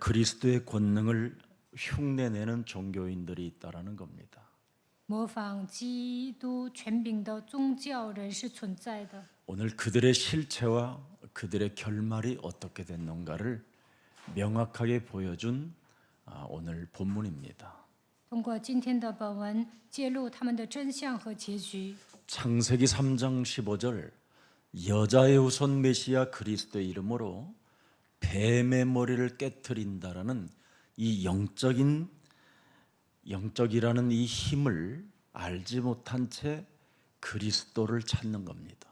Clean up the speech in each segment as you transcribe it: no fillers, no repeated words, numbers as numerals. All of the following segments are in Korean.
그리스도의 권능을 흉내내는 종교인들이 있다라는 겁니다. 模仿基督权柄的宗教人是存在的。 오늘 그들의 실체와 그들의 결말이 어떻게 됐는가를 명확하게 보여준 오늘 본문입니다. 通过今天的本文揭露他们的真相和结局。 창세기 3장 15절 여자의 후손 메시아 그리스도의 이름으로 뱀의 머리를 깨트린다라는 이 영적이라는 이 힘을 알지 못한 채 그리스도를 찾는 겁니다.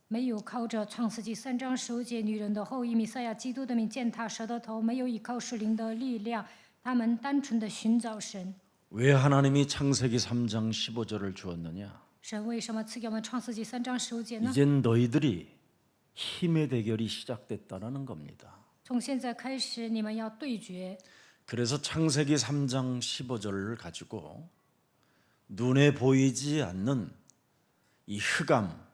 没有靠着创世纪3章15节女人的后裔弥赛亚基督的名践踏蛇的头，没有依靠属灵的力量，他们单纯的寻找神。 왜 하나님이 창세기 3장 15절을 주었느냐? 神为什么赐给我们创世纪3章15节呢？ 이젠 너희들이 힘의 대결이 시작됐다는 겁니다. 从现在开始，你们要对决。 그래서 창세기 3장 15절을 가지고 눈에 보이지 않는 이 흑암,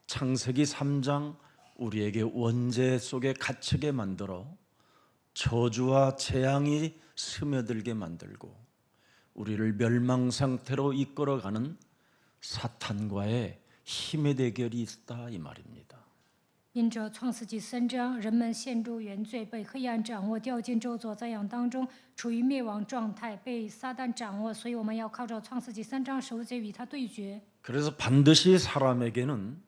창세기 3장 우리에게 원죄 속에 갇히게 만들어 저주와 재앙이 스며들게 만들고 우리를 멸망 상태로 이끌어가는 사탄과의 힘의 대결이 있다 이 말입니다. 因着创世纪3章，人们陷入原罪，被黑暗掌握，掉进咒诅灾殃当中，处于灭亡状态，被撒旦掌握。所以我们要靠着创世纪3章15节与他对决。 그래서 반드시 사람에게는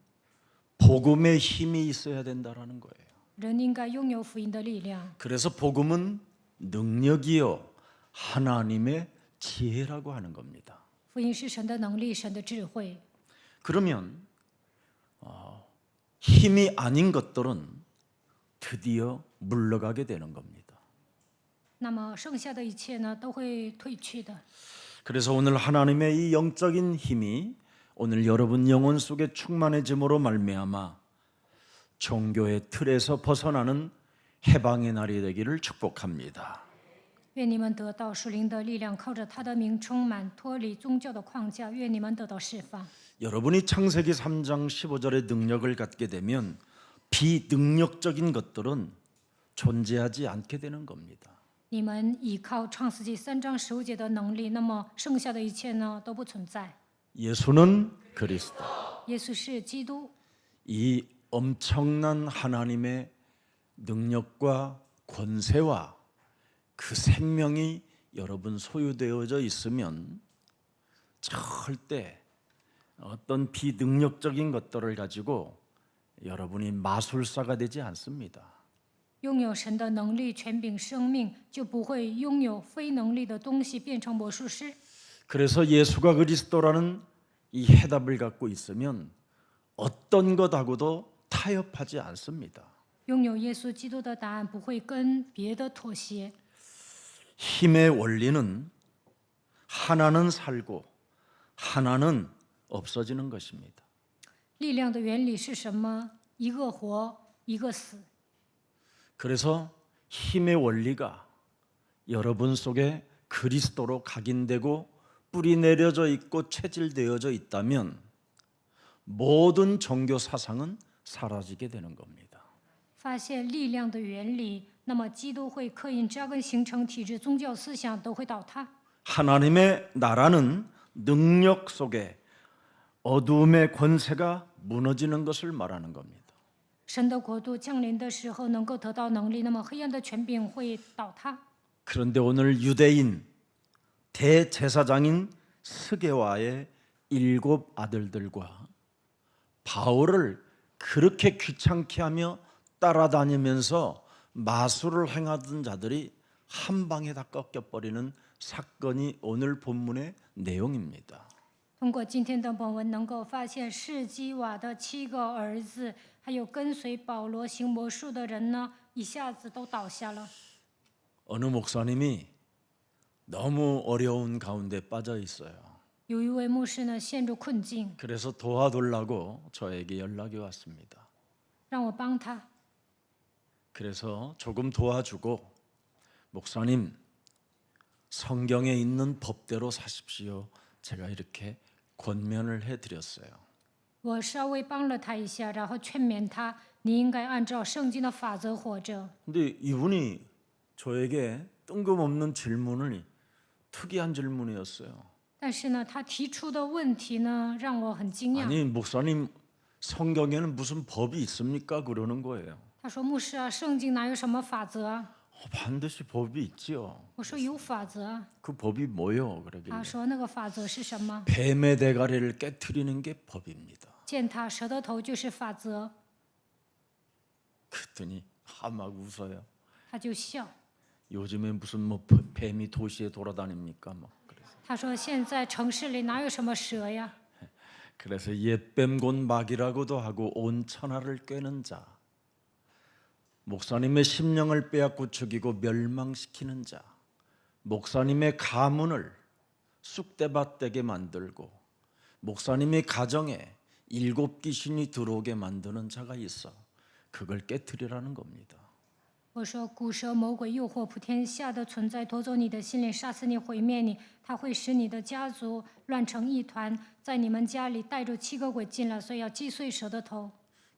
복음의 힘이 있어야 된다라는 거예요. 人应该拥有福音的力量。 그래서 복음은 능력이요 하나님의 지혜라고 하는 겁니다. 福音是神的能力，神的智慧。 그러면 힘이 아닌 것들은 드디어 물러가게 되는 겁니다. 那么剩下的一切呢，都会退去的。 그래서 오늘 하나님의 이 영적인 힘이 오늘 여러분 영혼 속에 충만해짐으로 말미암아 종교의 틀에서 벗어나는 해방의 날이 되기를 축복합니다. 愿你们得到属灵的力量，靠着他的名充满，脱离宗教的框架。愿你们得到释放。 여러분이 창세기 3장 15절의 능력을 갖게 되면 비능력적인 것들은 존재하지 않게 되는 겁니다. 你们依靠创世纪3章15节的能力，那么剩下的一切呢，都不存在。 예수는 그리스도. 耶稣是基督， 이 엄청난 하나님의 능력과 권세와 그 생명이 여러분 소유되어져 있으면 절대 어떤 비능력적인 것들을 가지고 여러분이 마술사가 되지 않습니다. 拥有神的能力、权柄、生命，就不会拥有非能力的东西，变成魔术师。 그래서 예수가 그리스도라는 이 해답을 갖고 있으면 어떤 것하고도 타협하지 않습니다. 拥有耶稣基督的答案，不会跟别的妥协。 힘의 원리는 하나는 살고 하나는 없어지는 것입니다. 力量的原理是什么？一个活，一个死。 그래서 힘의 원리가 여러분 속에 그리스도로 각인되고 뿌리 내려져 있고 체질되어져 있다면 모든 종교 사상은 사라지게 되는 겁니다. 发现力量的原理，那么基督会刻印扎根，形成体制，宗教思想都会倒塌。 하나님의 나라는 능력 속에 어두움의 권세가 무너지는 것을 말하는 겁니다. 神的国度降临的时候，能够得到能力，那么黑暗的权柄会倒塌。 그런데 오늘 유대인 대제사장인 스게와의 7 아들들과 바울을 그렇게 귀찮게 하며 따라다니면서 마술을 행하던 자들이 한 방에 다 꺾여버리는 사건이 오늘 본문의 내용입니다. 通过今天的本文，能够发现士基瓦的7个儿子，还有跟随保罗行魔术的人呢，一下子都倒下了。 어느 목사님이 너무 어려운 가운데 빠져 있어요. 有一位牧师呢，陷入困境， 그래서 도와달라고 저에게 연락이 왔습니다. 让我帮他。 그래서 조금 도와주고 목사님 성경에 있는 법대로 사십시오. 제가 이렇게 권면을 해드렸어요. 我稍微帮了他一下，然后劝勉他，你应该按照圣经的法则活着。 근데 이분이 저에게 뜬금없는 질문을 특이한 질문이었어요. 但是呢，他提出的问题呢，让我很惊讶。 아니 목사님 성경에는 무슨 법이 있습니까? 그러는 거예요. 他说：“牧师啊，圣经哪有什么法则啊？” 반드시 법이 있지요. 我说：“有法则。 그 법이 뭐요? 他 그러길래 说：“那个法则是什么？ 뱀의 대가리를 깨트리는 게 법입니다. 践踏蛇的头就是法则。 그랬더니 막 웃어요. 他就笑。 요즘에 무슨 뭐 뱀이 도시에 돌아다닙니까? 막 그래서. 他说：“现在城市里哪有什么蛇呀？ 그래서 옛뱀 곧 막이라고도 하고 온 천하를 꿰는 자, 목사님의 심령을 빼앗고 죽이고 멸망시키는 자, 목사님의 가문을 쑥대밭되게 만들고 목사님의 가정에 7 귀신이 들어오게 만드는 자가 있어. 그걸 깨트리라는 겁니다. 我说：“古蛇魔鬼诱惑普天下的存在，夺走你的心灵，杀死你，毁灭你。他会使你的家族乱成一团，在你们家里带着7个鬼进来，所以要击碎蛇的头。”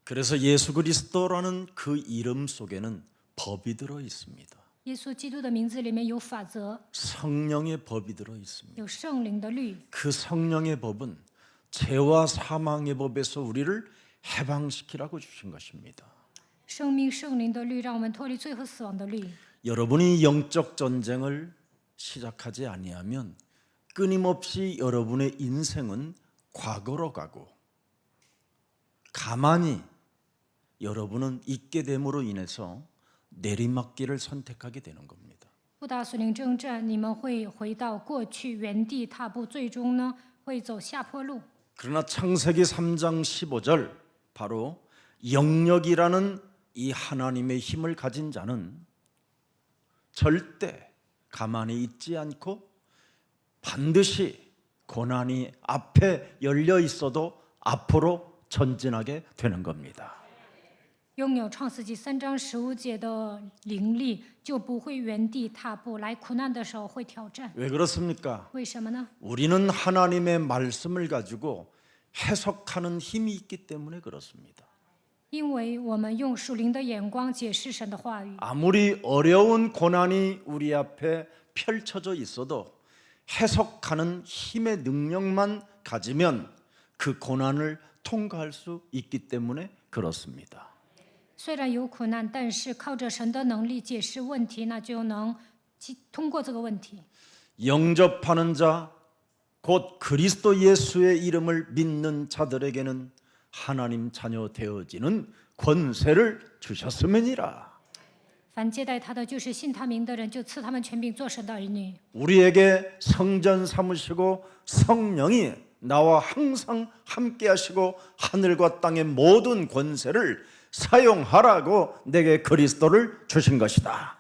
그래서 예수 그리스도라는 그 이름 속에는 법이 들어 있습니다. 耶稣基督的名字里面有法则， 성령의 법이 들어 있습니다. 有圣灵的律。 그 성령의 법은 죄와 사망의 법에서 우리를 해방시키라고 주신 것입니다. 生命圣灵的律让我们脱离罪和死亡的律。 여러분이 영적 전쟁을 시작하지 아니하면 끊임없이 여러분의 인생은 과거로 가고 가만히 여러분은 있게 됨으로 인해서 내리막길을 선택하게 되는 겁니다. 不打属灵征战，你们会回到过去，原地踏步，最终呢会走下坡路。 그러나 창세기 3장 15절 바로 영역이라는 이 하나님의 힘을 가진 자는 절대 가만히 있지 않고 반드시 고난이 앞에 열려 있어도 앞으로 전진하게 되는 겁니다. 拥有创世纪3章15节的灵力，就不会原地踏步，来苦难的时候会挑战。 왜 그렇습니까? 为什么呢？ 우리는 하나님의 말씀을 가지고 해석하는 힘이 있기 때문에 그렇습니다. 因为我们用属灵的眼光解释神的话语。 아무리 어려운 고난이 우리 앞에 펼쳐져 있어도 해석하는 힘의 능력만 가지면 그 고난을 통과할 수 있기 때문에 그렇습니다. 虽然有苦难，但是靠着神的能力解释问题，那就能通过这个问题。 영접하는 자, 곧 그리스도 예수의 이름을 믿는 자들에게는 하나님 자녀 되어지는 권세를 주셨음이니라. 凡接待他的，就是信他名的人，就赐他们权柄做神的儿女。 우리에게 성전 삼으시고 성령이 나와 항상 함께 하시고 하늘과 땅의 모든 권세를 사용하라고 내게 그리스도를 주신 것이다.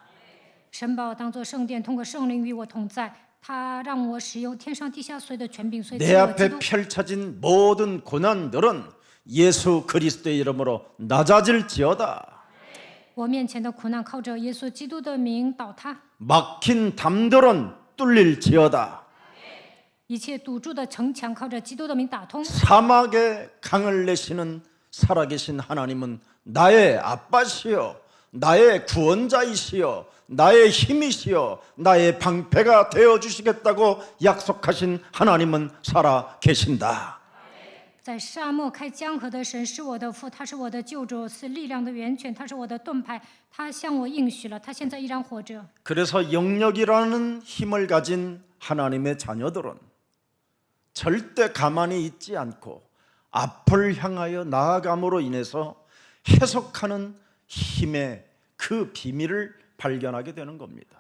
神把我当作圣殿，通过圣灵与我同在，他让我使用天上地下所有的权柄，所以 내 赐我基 앞에 督。 펼쳐진 모든 고난들은 예수 그리스도의 이름으로 낮아질지어다. 我面前的苦难靠着耶稣基督的名倒塌， 막힌 담들은 뚫릴지어다. 一切堵住的城墙靠着基督的名打通。 사막에 강을 내시는 살아계신 하나님은 나의 아빠시여, 나의 구원자이시여, 나의 힘이시여, 나의 방패가 되어주시겠다고 약속하신 하나님은 살아 계신다. 在沙漠开江河的神是我的父，他是我的救主，是力量的源泉，他是我的盾牌，他向我应许了，他现在依然活着。 그래서 영역이라는 힘을 가진 하나님의 자녀들은 절대 가만히 있지 않고 앞을 향하여 나아감으로 인해서 해석하는 힘의 그 비밀을 발견하게 되는 겁니다.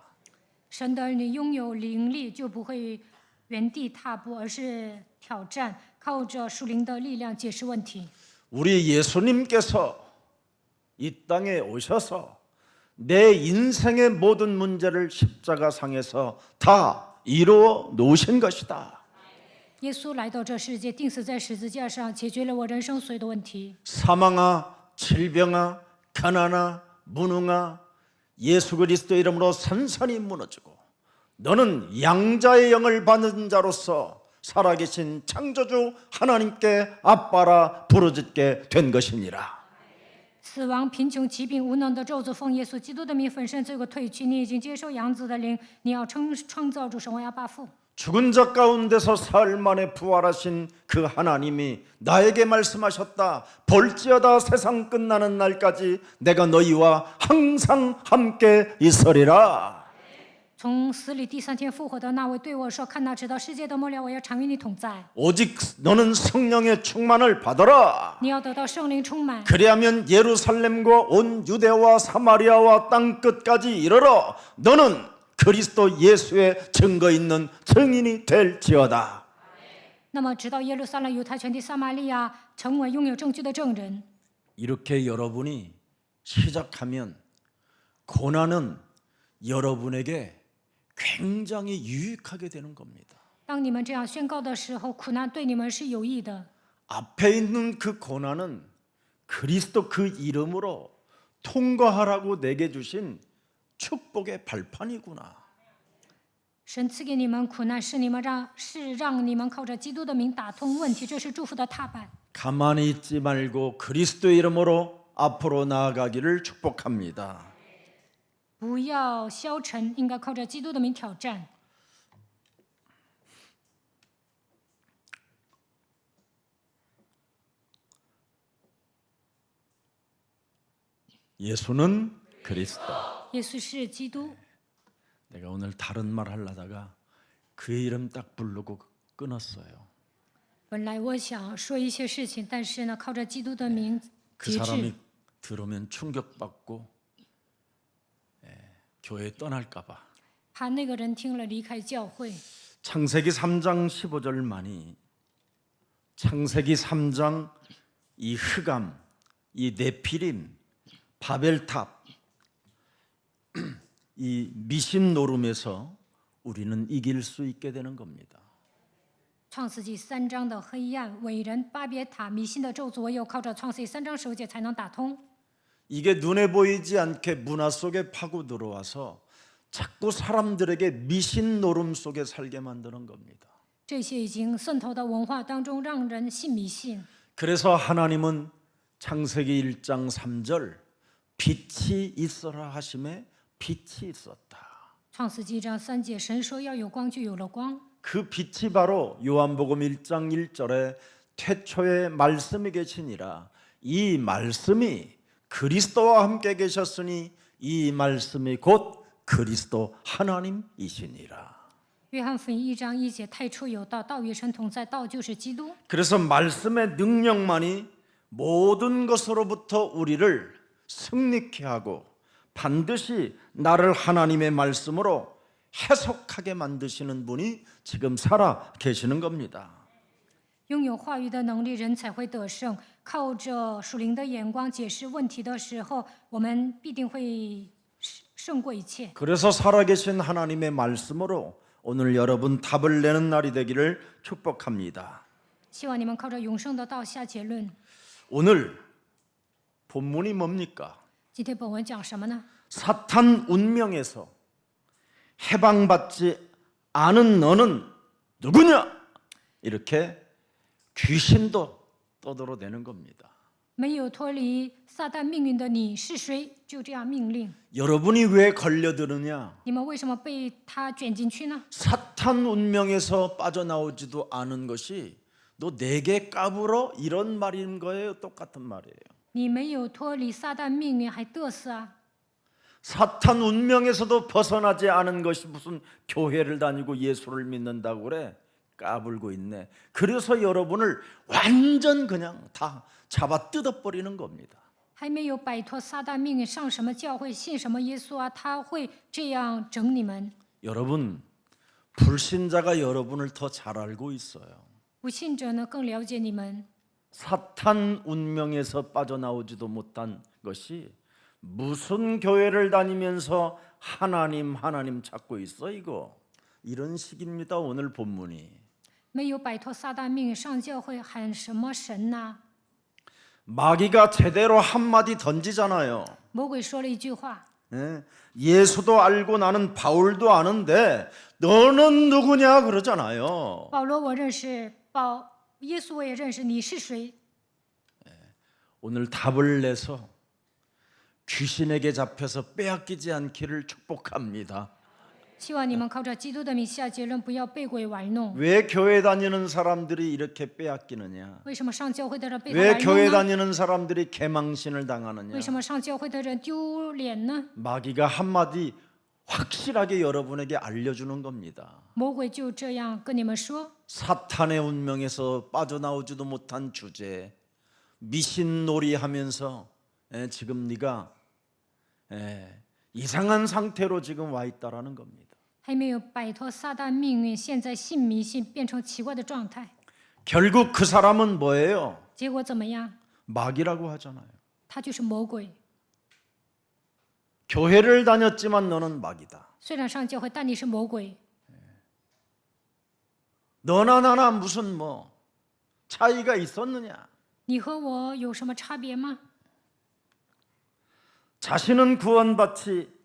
神的儿女拥有灵力，就不会原地踏步，而是挑战，靠着属灵的力量解释问题。 우리 예수님께서 이 땅에 오셔서 내 인생의 모든 문제를 십자가상에서 다 이루어 놓으신 것이다. 耶稣来到这世界，钉死在十字架上，解决了我人生所有的问题。 사망아, 질병아, 가난아, 무능아, 예수 그리스도 이름으로 산산이 무너지고 너는 양자의 영을 받는 자로서 살아계신 창조주 하나님께 아빠라 부르짖게 된 것이니라. 死亡、贫穷、疾病、无能的咒诅，奉耶稣基督的名粉身罪过退去。你已经接受养子的灵，你要创造主神，我要把父。 죽은 자 가운데서 사흘 만에 부활하신 그 하나님이 나에게 말씀하셨다. 볼지어다 세상 끝나는 날까지 내가 너희와 항상 함께 있으리라. 从死里第3天复活的那位对我说：“看哪，直到世界的末了，我要常与你同在。 오직 너는 성령의 충만을 받아라. 你要得到圣灵充满， 그리하면 예루살렘과 온 유대와 사마리아와 땅 끝까지 이르러 너는 그리스도 예수의 증거 있는 증인이 될지어다. 那么直到耶路撒冷、犹太全地、撒玛利亚，成为拥有证据的证人。 이렇게 여러분이 시작하면 고난은 여러분에게 굉장히 유익하게 되는 겁니다. 当你们这样宣告的时候，苦难对你们是有益的。 앞에 있는 그 고난은 그리스도 그 이름으로 통과하라고 내게 주신 축복의 발판이구나. 神赐给你们苦难，是让你们靠着基督的名打通问题，这是祝福的踏板。 가만히 있지 말고 그리스도의 이름으로 앞으로 나아가기를 축복합니다. 不要消沉，应该靠着基督的名挑战。 예수는 그리스도. 耶稣是基督。 내가 오늘 다른 말 하려다가 그 이름 딱 부르고 끊었어요. 本来我想说一些事情，但是呢，靠着基督的名 그 节 사람이 制， 들으면 충격받고 교회 떠날까 봐. 怕那个人听了离开教会。 창세기 3장 15절만이 창세기 3장 이 흑암, 이 네피림, 바벨탑, 이 미신 노름에서 우리는 이길 수 있게 되는 겁니다. 创世纪3章的黑暗、伟人、巴别塔、迷信的咒诅，唯有靠着创世纪3章10节才能打通。 이게 눈에 보이지 않게 문화 속에 파고 들어와서 자꾸 사람들에게 미신 노름 속에 살게 만드는 겁니다. 这些已经渗透到文化当中，让人信迷信。 그래서 하나님은 창세기 1장 3절 빛이 있어라 하심에 빛이 있었다. 创世纪1章3节，神说要有光，就有了光。 그 빛이 바로 요한복음 1장 1절에 태초에 말씀이 계시니라. 이 말씀이 그리스도와 함께 계셨으니 이 말씀이 곧 그리스도 하나님이시니라. 约翰福音1章1节，太初有道，道与神同在，道就是基督。 그래서 말씀의 능력만이 모든 것으로부터 우리를 승리케 하고 반드시 나를 하나님의 말씀으로 해석하게 만드시는 분이 지금 살아 계시는 겁니다. 拥有话语的能力，人才会得胜。靠着属灵的眼光解释问题的时候，我们必定会胜过一切。 그래서 살아계신 하나님의 말씀으로 오늘 여러분 답을 내는 날이 되기를 축복합니다. 希望你们靠着永生的道下结论。 오늘 본문이 뭡니까? 今天本文讲什么呢？ 사탄 운명에서 해방받지 않은 너는 누구냐? 이렇게 귀신도 떠들어대는 겁니다. 没有脱离撒旦命运的你是谁？就这样命令。 여러분이 왜 걸려드느냐? 你们为什么被他卷进去呢？ 사탄 운명에서 빠져나오지도 않은 것이 너 내게 까불어? 이런 말인 거예요. 똑같은 말이에요. 你没有脱离撒旦命运，还得瑟啊！ 사탄 운명에서도 벗어나지 않은 것이 무슨 교회를 다니고 예수를 믿는다고 그래? 까불고 있네. 그래서 여러분을 완전 그냥 다 잡아 뜯어버리는 겁니다. 还没有摆脱撒旦命运，上什么教会，信什么耶稣啊？他会这样整你们。 여러분, 불신자가 여러분을 더 잘 알고 있어요. 不信者呢，更了解你们。 사탄 운명에서 빠져나오지도 못한 것이 무슨 교회를 다니면서 하나님 찾고 있어 이거. 이런 식입니다. 오늘 본문이. 没有摆脱撒旦命运，上教会喊什么神呐、 마귀가 제대로 한마디 던지잖아요. 魔鬼说了一句话： 예? 예수도 알고 나는 바울도 아는데 너는 누구냐 그러잖아요. 保罗我认识，耶稣我也认识，你是谁？ 오늘 답을 내서 귀신에게 잡혀서 빼앗기지 않기를 축복합니다. 希望你们靠着基督的名下结论，不要被鬼玩弄。 왜 교회 다니는 사람들이 이렇게 빼앗기느냐? 为什么上教会的人被他 왜 玩 교회 弄呢？ 다니는 사람들이 개망신을 당하느냐? 为什么上教会的人丢脸呢？ 마귀가 한마디 확실하게 여러분에게 알려주는 겁니다. 魔鬼就这样跟你们说： 사탄의 운명에서 빠져나오지도 못한 주제, 미신놀이하면서 지금 네가 이상한 상태로 지금 와 있다라는 겁니다. 还没有摆脱撒旦命运，现在信迷信变成奇怪的状态， 결국 그 사람은 뭐예요? 结果怎么样？ 마귀라고 하잖아요. 他就是魔鬼。 교회를 다녔지만 너는 마귀다. 虽然上教会，但你是魔鬼。 너나 나나 무슨 뭐 차이가 있었느냐? 你和我有什么差别吗？ 자신은 구원받지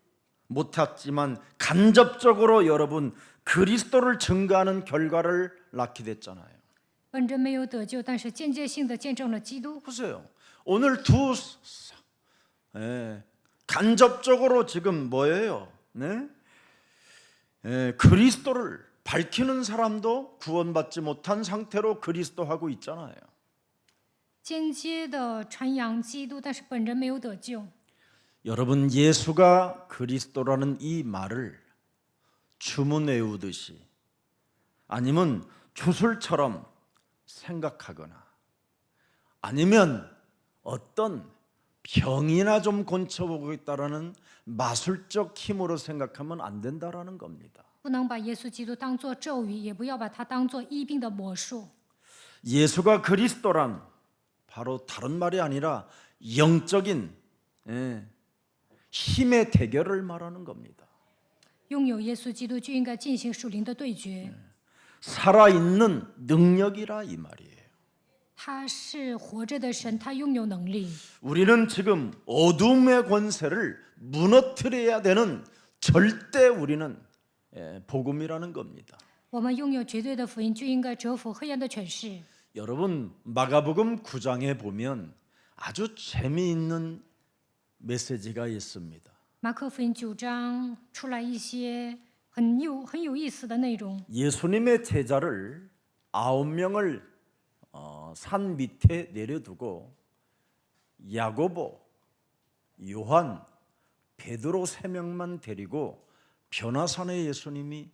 못했지만 간접적으로 여러분 그리스도를 증거하는 결과를 낳게 됐잖아요. 本人没有得救，但是间接性的见证了基督。 보세요. 오늘 간접적으로 지금 뭐예요? 네? 그리스도를 밝히는 사람도 구원받지 못한 상태로 그리스도하고 있잖아요. 间接的传扬基督，但是本人没有得救。 여러분 예수가 그리스도라는 이 말을 주문 외우듯이 아니면 주술처럼 생각하거나 아니면 어떤 병이나 좀 고쳐보겠다라는 마술적 힘으로 생각하면 안 된다라는 겁니다. 不能把耶稣基督当作咒语，也不要把它当作医病的魔术。 예수가 그리스도란 바로 다른 말이 아니라 영적인 힘의 대결을 말하는 겁니다. 拥有耶稣基督就应该进行属灵的对决。 살아있는 능력이라 이 말이에요. 他是活着的神，他拥有能力。 우리는 지금 어둠의 권세를 무너뜨려야 되는 절대 우리는 복음이라는 겁니다. 我们拥有绝对的福音，就应该折服黑暗的权势。 여러분 마가복음 9장에 보면 아주 재미있는 메시지가 있습니다. 马可福音9章出来一些很有意思的内容。 예수님의 제자를 9명을 산 밑에 내려두고 야고보, 요한, 베드로 3명만 데리고 변화산에 예수님이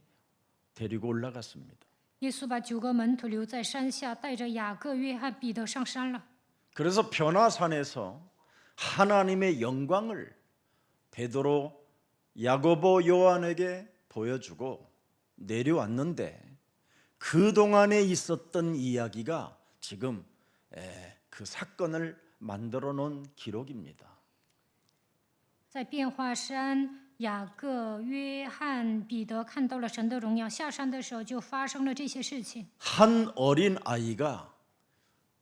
데리고 올라갔습니다. 耶稣把9个门徒留在山下，带着雅各、约翰、彼得上山了。 그래서 변화산에서 하나님의 영광을 베드로, 야고보, 요한에게 보여주고 내려왔는데 그동안에 있었던 이야기가 지금 그 사건을 만들어 놓은 기록입니다. 在变化山，雅各、约翰、彼得看到了神的荣耀，下山的时候就发生了这些事情。 한 어린 아이가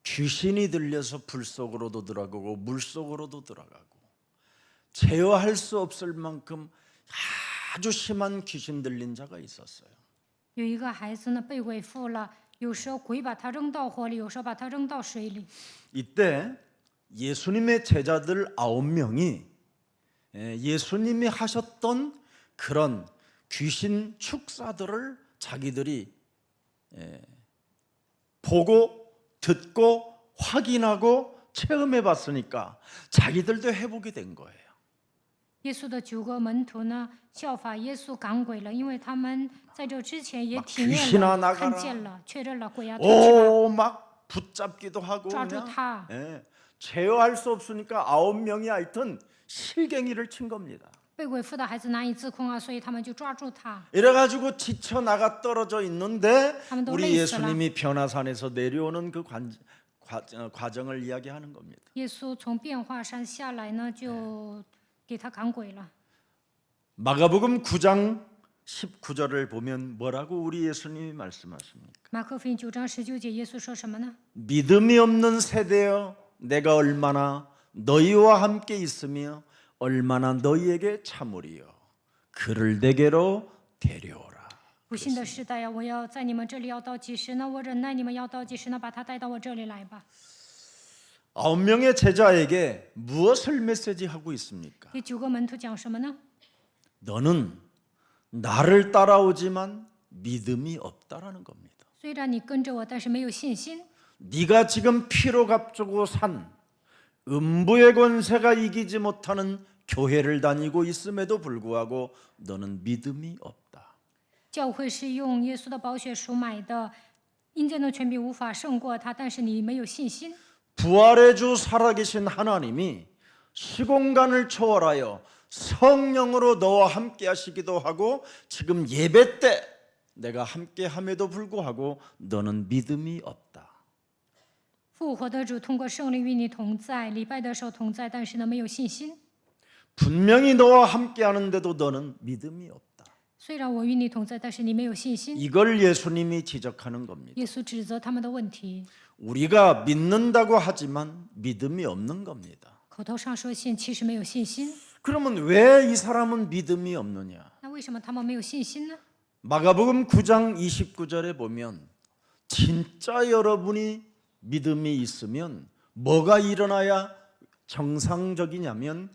귀신이 들려서 불 속으로도 들어가고 물 속으로도 들어가고 제어할 수 없을 만큼 아주 심한 귀신 들린 자가 있었어요. 有一个孩子呢被鬼附了，有时候鬼把他扔到火里，有时候把他扔到水里。 이때 예수님의 제자들 9명이 예수님이 하셨던 그런 귀신 축사들을 자기들이 보고 듣고 확인하고 체험해 봤으니까 자기들도 해보게 된 거예요. 耶稣的9个门徒呢，效法耶稣赶鬼了，因为他们在这之前也体验 귀신아 了、 나가라 看见了、确认了鬼要退去吧， 오, 막 붙잡기도 하고 抓住 그냥 他。 제어할 수 없으니까 9명이 하여튼 실갱이를 친 겁니다. 被鬼附的孩子难以自控啊，所以他们就抓住他。 이래가지고 지쳐 나가 떨어져 있는데 한번더 우리 올려있어라. 예수님이 변화산에서 내려오는 그 과정을 이야기하는 겁니다. 耶稣从变化山下来呢，就给他赶鬼了。 마가복음 9장 19절을 보면 뭐라고 우리 예수님이 말씀하십니까? 马可福音9章19节，耶稣说什么呢？ 믿음이 없는 세대여 내가 얼마나 너희와 함께 있으며 얼마나 너희에게 참으리요 그를 내게로 데려오라. 不信的时代呀，我要在你们这里要到几时呢？我忍耐你们要到几时呢？把他带到我这里来吧。 9명의 제자에게 무엇을 메시지하고 있습니까? 给9个门徒讲什么呢？ 너는 나를 따라오지만 믿음이 없다라는 겁니다. 虽然你跟着我，但是没有信心。 네가 지금 피로 값주고 산 음부의 권세가 이기지 못하는 교회를 다니고 있음에도 불구하고 너는 믿음이 없다. 教会是用耶稣的宝血赎买的，阴间的权柄无法胜过他，但是你没有信心。 부활의 주 살아계신 하나님이 시공간을 초월하여 성령으로 너와 함께 하시기도 하고 지금 예배 때 내가 함께 함에도 불구하고 너는 믿음이 없다. 复活的主通过圣灵与你同在，礼拜的时候同在，但是呢没有信心。 분명히 너와 함께 하는데도 너는 믿음이 없다. 虽然我与你同在，但是你没有信心。 이걸 예수님이 지적하는 겁니다. 耶稣指责他们的问题， 우리가 믿는다고 하지만 믿음이 없는 겁니다. 口头上说信，其实没有信心。 그러면 왜 이 사람은 믿음이 없느냐? 那为什么他们没有信心呢？ 마가복음 9장 29절에 보면 진짜 여러분이 믿음이 있으면 뭐가 일어나야 정상적이냐면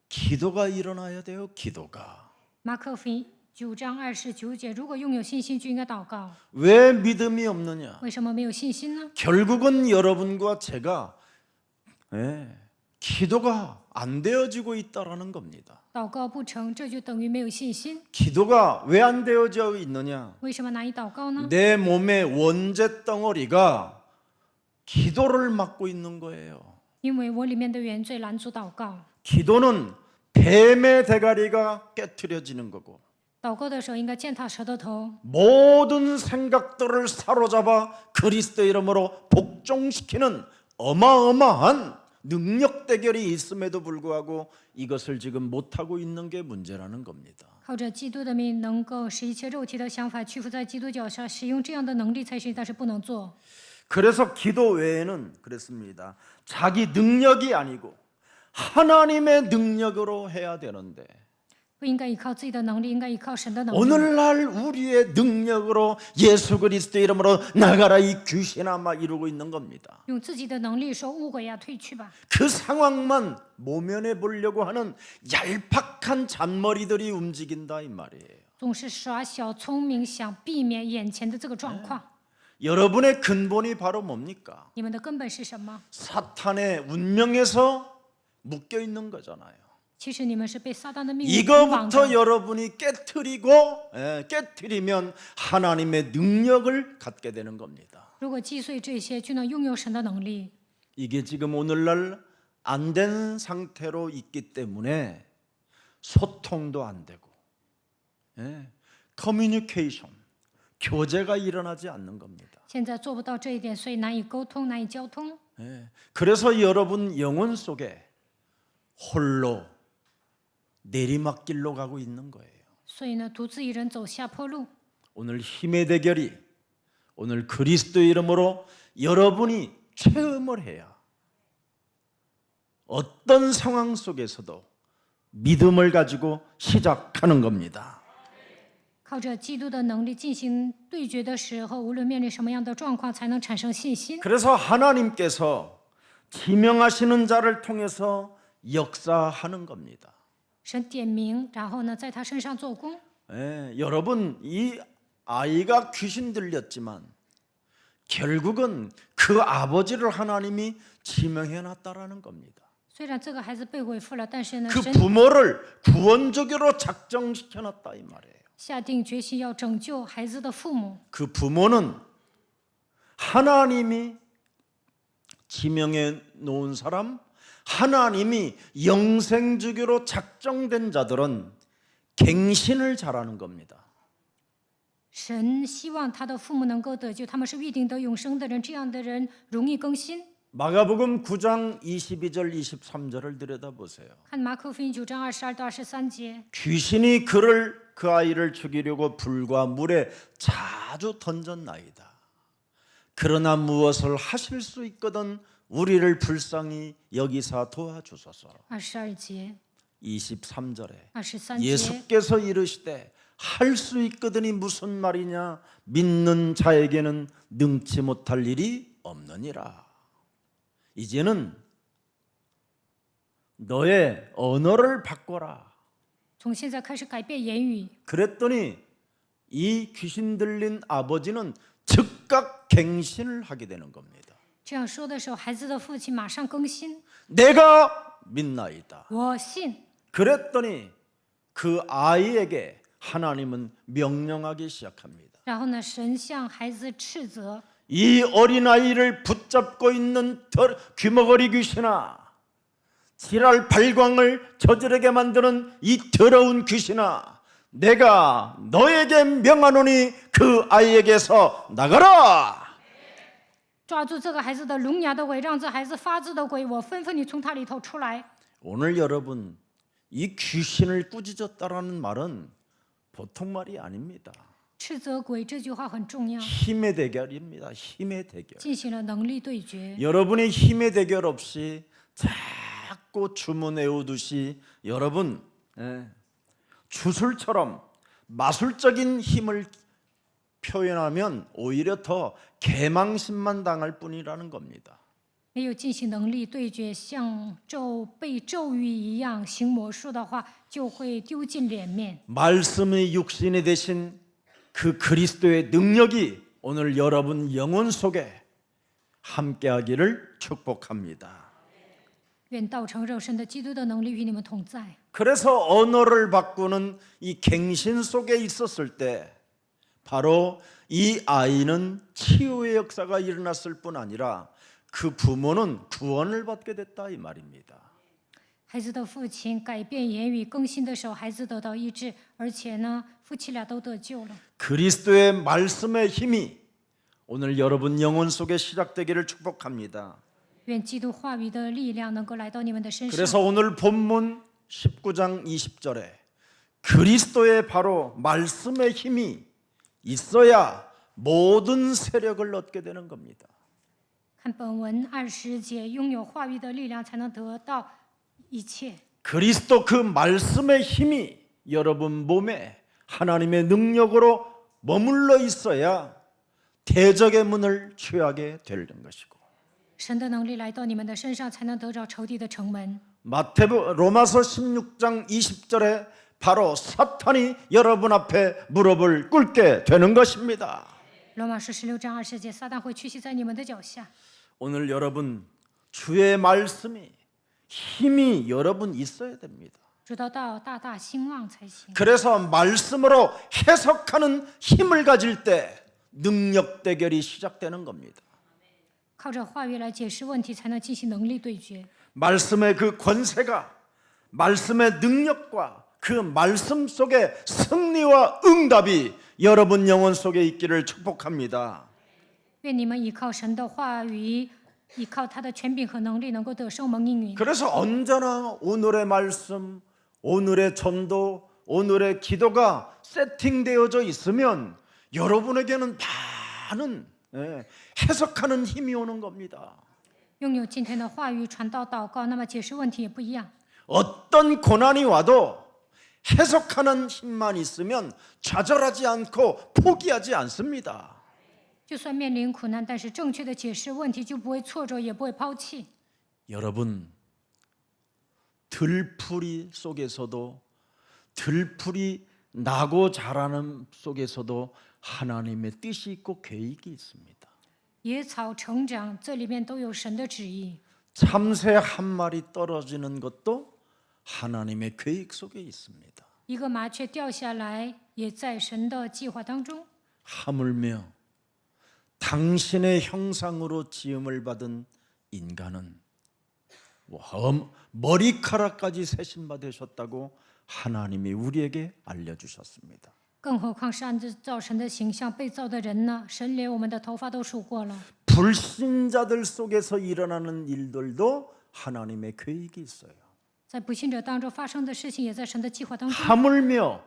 기도가 일어나야 돼요. 기도가. 马可福音9章29节，如果拥有信心，就应该祷告。 왜 믿음이 없느냐? 为什么没有信心呢？ 결국은 여러분과 제가 기도가 안 되어지고 있다라는 겁니다. 祷告不成，这就等于没有信心。 기도가 왜 안 되어져 있느냐? 为什么难以祷告呢？ 내 몸의 원죄 덩어리가 기도를 막고 있는 거예요. 因为我里面的原罪拦阻祷告。 기도는 뱀의 대가리가 깨트려지는 거고 祷告的时候应该践踏蛇的头， 모든 생각들을 사로잡아 그리스도 이름으로 복종시키는 어마어마한 능력 대결이 있음에도 불구하고 이것을 지금 못하고 있는 게 문제라는 겁니다. 靠着基督的名，能够使一切肉体的想法屈服在基督脚下，使用这样的能力才行，但是不能做。 그래서 기도 외에는 그랬습니다. 자기 능력이 아니고 하나님의 능력으로 해야 되는데 不应该依靠自己的能力，应该依靠神的能力。 오늘날 우리의 능력으로 예수 그리스도 이름으로 나가라 이 귀신아 막 이러고 있는 겁니다. 用自己的能力说乌鬼呀，退去吧。 그 상황만 모면해 보려고 하는 얄팍한 잔머리들이 움직인다 이 말이에요. 总是耍小聪明，想避免眼前的这个状况。 여러분의 근본이 바로 뭡니까? 你们的根本是什么？ 사탄의 운명에서 묶여 있는 거잖아요. 其实你们是被撒旦的命运捆绑 이거부터 的。 여러분이 깨트리면 하나님의 능력을 갖게 되는 겁니다. 如果击碎这些，就能拥有神的能力。 이게 지금 오늘날 안 된 상태로 있기 때문에 소통도 안 되고 커뮤니케이션, 교제가 일어나지 않는 겁니다. 现在做不到这一点，所以难以沟通，难以交通。 그래서 여러분 영혼 속에 홀로 내리막길로 가고 있는 거예요. 所以呢，独自一人走下坡路。 오늘 힘의 대결이 오늘 그리스도 이름으로 여러분이 체험을 해야 어떤 상황 속에서도 믿음을 가지고 시작하는 겁니다. 靠着基督的能力进行对决的时候，无论面临什么样的状况，才能产生信心。 그래서 하나님께서 지명하시는 자를 통해서 역사하는 겁니다. 神点名，然后呢，在他身上做工。 여러분 이 아이가 귀신 들렸지만 결국은 그 아버지를 하나님이 지명해 놨다라는 겁니다. 虽然这个孩子被恢复了，但是呢， 그 神 부모를 구원적으로 작정시켜 놨다 이 말이에요. 下定决心要拯救孩子的父母。 그 부모는 하나님이 지명해 놓은 사람, 하나님이 영생 주기로 작정된 자들은 갱신을 잘하는 겁니다. 神希望他的父母能够得救，他们是预定得永生的人，这样的人容易更新。 마가복음 9장 22절 23절을 들여다보세요. 看马可福音9章22到23节， 귀신이 그 아이를 죽이려고 불과 물에 자주 던졌나이다. 그러나 무엇을 하실 수 있거든 우리를 불쌍히 여기사 도와주소서. 22节、 23절에 23节， 예수께서 이르시되 할 수 있거든이 무슨 말이냐? 믿는 자에게는 능치 못할 일이 없느니라. 이제는 너의 언어를 바꿔라. 从现在开始改变言语。 그랬더니 이 귀신 들린 아버지는 즉각 갱신을 하게 되는 겁니다. 这样说的时候，孩子的父亲马上更新， 내가 믿나이다. 我信。 그랬더니 그 아이에게 하나님은 명령하기 시작합니다. 然后呢，神向孩子斥责， 이 어린아이를 붙잡고 있는 귀머거리 귀신아, 지랄 발광을 저지르게 만드는 이 더러운 귀신아, 내가 너에게 명하노니 그 아이에게서 나가라. 抓住这个孩子的聋哑的鬼，让这孩子发自的鬼，我吩咐你从他里头出来。 오늘 여러분, 이 귀신을 꾸짖었다라는 말은 보통 말이 아닙니다. 斥责鬼这句话很重要， 힘의 대결입니다. 힘의 대결. 进行了能力对决。 여러분의 힘의 대결 없이 자꾸 주문 외우듯이 여러분 주술처럼 마술적인 힘을 표현하면 오히려 더 개망신만 당할 뿐이라는 겁니다. 没有进行能力对决，像被咒语一样行魔术的话，就会丢尽脸面。 말씀의 육신이 되신 그 그리스도의 능력이 오늘 여러분 영혼 속에 함께하기를 축복합니다. 愿道成肉身的基督的能力与你们同在。 그래서 언어를 바꾸는 이 갱신 속에 있었을 때 바로 이 아이는 치유의 역사가 일어났을 뿐 아니라 그 부모는 구원을 받게 됐다 이 말입니다. 孩子的父亲改变言语更新的时候，孩子得到医治，而且呢，夫妻俩都得救了。 그리스도의 말씀의 힘이 오늘 여러분 영혼 속에 시작되기를 축복합니다. 愿基督话语的力量能够来到你们的身上。 그래서 오늘 본문 19장 20절에 그리스도의 바로 말씀의 힘이 있어야 모든 세력을 얻게 되는 겁니다. 看本文20节，拥有话语的力量才能得到一切。 그리스도 그 말씀의 힘이 여러분 몸에 하나님의 능력으로 머물러 있어야 대적의 문을 취하게 되는 것이고 神的能力来到你们的身上，才能得着仇敌的城门。 로마서 16장 20절에 바로 사탄이 여러분 앞에 무릎을 꿇게 되는 것입니다. 罗马书16章20节，撒旦会屈膝在你们的脚下。 오늘 여러분 주의 말씀이 힘이 여러분 있어야 됩니다. 直到大大兴旺才行。 그래서 말씀으로 해석하는 힘을 가질 때 능력 대결이 시작되는 겁니다. 靠着话语来解释问题，才能进行能力对决。 말씀의 그 권세가 말씀의 능력과 그 말씀 속에 승리와 응답이 여러분 영혼 속에 있기를 축복합니다. 愿你们依靠神的话语，依靠他的权柄和能力，能够得胜蒙应允。 그래서 언제나 오늘의 말씀, 오늘의 전도, 오늘의 기도가 세팅되어져 있으면 여러분에게는 많은 해석하는 힘이 오는 겁니다. 拥有今天的话语传道祷告，那么解释问题也不一样。 어떤 고난이 와도 해석하는 힘만 있으면 좌절하지 않고 포기하지 않습니다. 就算面临苦难，但是正确的解释问题，就不会挫折，也不会抛弃。 여러분 들풀이 속에서도 들풀이 나고 자라는 속에서도 하나님의 뜻이 있고 계획이 있습니다. 野草成长，这里面都有神的旨意。 참새 한 마리 떨어지는 것도 하나님의 계획 속에 있습니다. 一个麻雀掉下来，也在神的计划当中。 하물며 당신의 형상으로 지음을 받은 인간은 머리카락까지 세심받으셨다고 하나님이 우리에게 알려주셨습니다. 更何况是按照神的形象被造的人呢？神连我们的头发都数过了。 불신자들 속에서 일어나는 일들도 하나님의 계획이 있어요. 在不信者当中发生的事情，也在神的计划当中。 하물며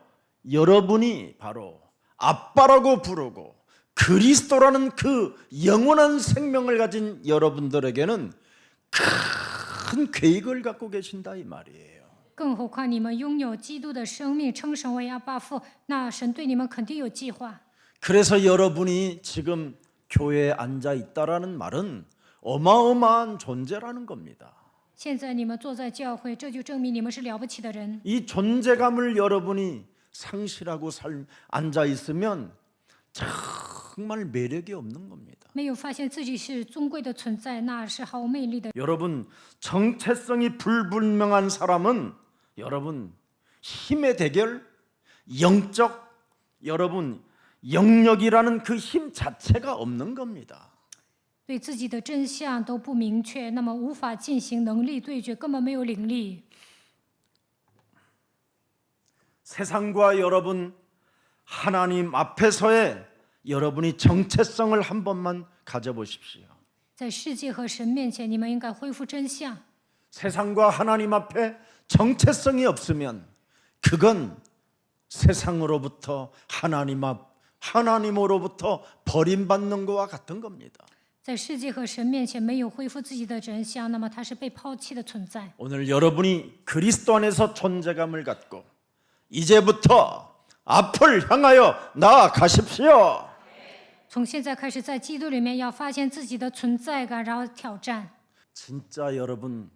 여러분이 바로 아빠라고 부르고 그리스도라는 그 영원한 생명을 가진 여러분들에게는 큰 계획을 갖고 계신다 이 말이에요. 更何况你们拥有基督的生命，称神为阿爸父，那神对你们肯定有计划。 그래서 여러분이 지금 교회에 앉아 있다라는 말은 어마어마한 존재라는 겁니다. 现在你们坐在教会，这就证明你们是了不起的人。 이 존재감을 여러분이 상실하고 앉아 있으면 정말 매력이 없는 겁니다. 没有发现自己是尊贵的存在，那是毫无魅力的。 여러분 정체성이 불분명한 사람은 여러분 힘의 대결, 영적 여러분 영역이라는 그 힘 자체가 없는 겁니다. 对自己的真相都不明确，那么无法进行能力对决，根本没有灵力。 세상과 여러분 하나님 앞에서의 여러분이 정체성을 한 번만 가져보십시오. 在世界和神面前，你们应该恢复真相。 세상과 하나님 앞에 정체성이 없으면 그건 세상으로부터 하나님으로부터 버림받는 것과 같은 겁니다. 在世界和神面前没有恢复自己的真相，那么他是被抛弃的存在。 오늘 여러분이 그리스도 안에서 존재감을 갖고 이제부터 앞을 향하여 나아가십시오. 从现在开始，在基督里面要发现自己的存在感，然后挑战。 진짜 여러분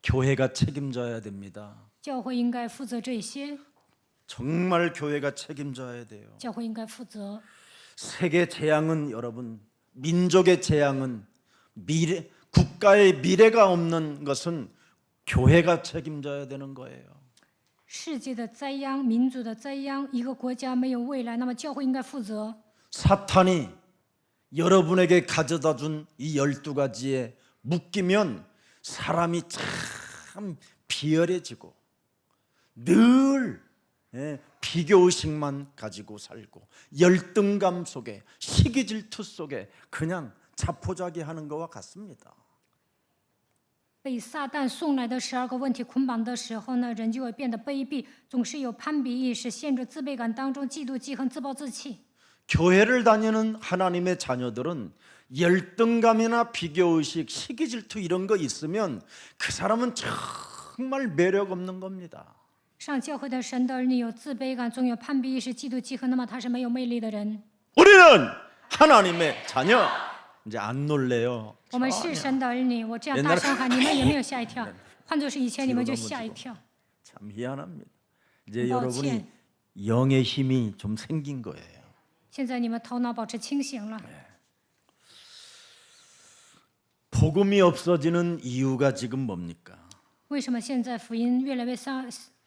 교회가 책임져야 됩니다. 教会应该负责这些， 정말 교회가 책임져야 돼요. 教会应该负责。 세계 재앙은 여러분 민족의 재앙은 국가의 미래가 없는 것은 교회가 책임져야 되는 거예요. 世界的灾殃、民族的灾殃，一个国家没有未来，那么教会应该负责。 사탄이 여러분에게 가져다 준 이 12가지에 묶이면 사람이 참 비열해지고 늘 비교의식만 가지고 살고 열등감 속에 시기질투 속에 그냥 자포자기하는 것과 같습니다. 被撒旦送来的12个问题捆绑的时候呢，人就会变得卑鄙，总是有攀比意识，陷入自卑感当中，嫉妒、记恨、自暴自弃。 교회를 다니는 하나님의 자녀들은 열등감이나 비교의식, 시기질투 이런 거 있으면 그 사람은 정말 매력 없는 겁니다. 上教会的神的儿女有自卑感，总有攀比意识、嫉妒、记恨，那么他是没有魅力的人。 우리는 하나님의 자녀. 이제 안 놀래요. 我们是神的儿女，我这样大声喊，你们有没有吓一跳？换作是以前，你们就吓一跳。 참 희한합니다. 이제 很抱 여러분이 歉， 영의 힘이 좀 생긴 거예요. 现在你们头脑保持清醒了。 복음이 없어지는 이유가 지금 뭡니까? 为什么现在福音越来越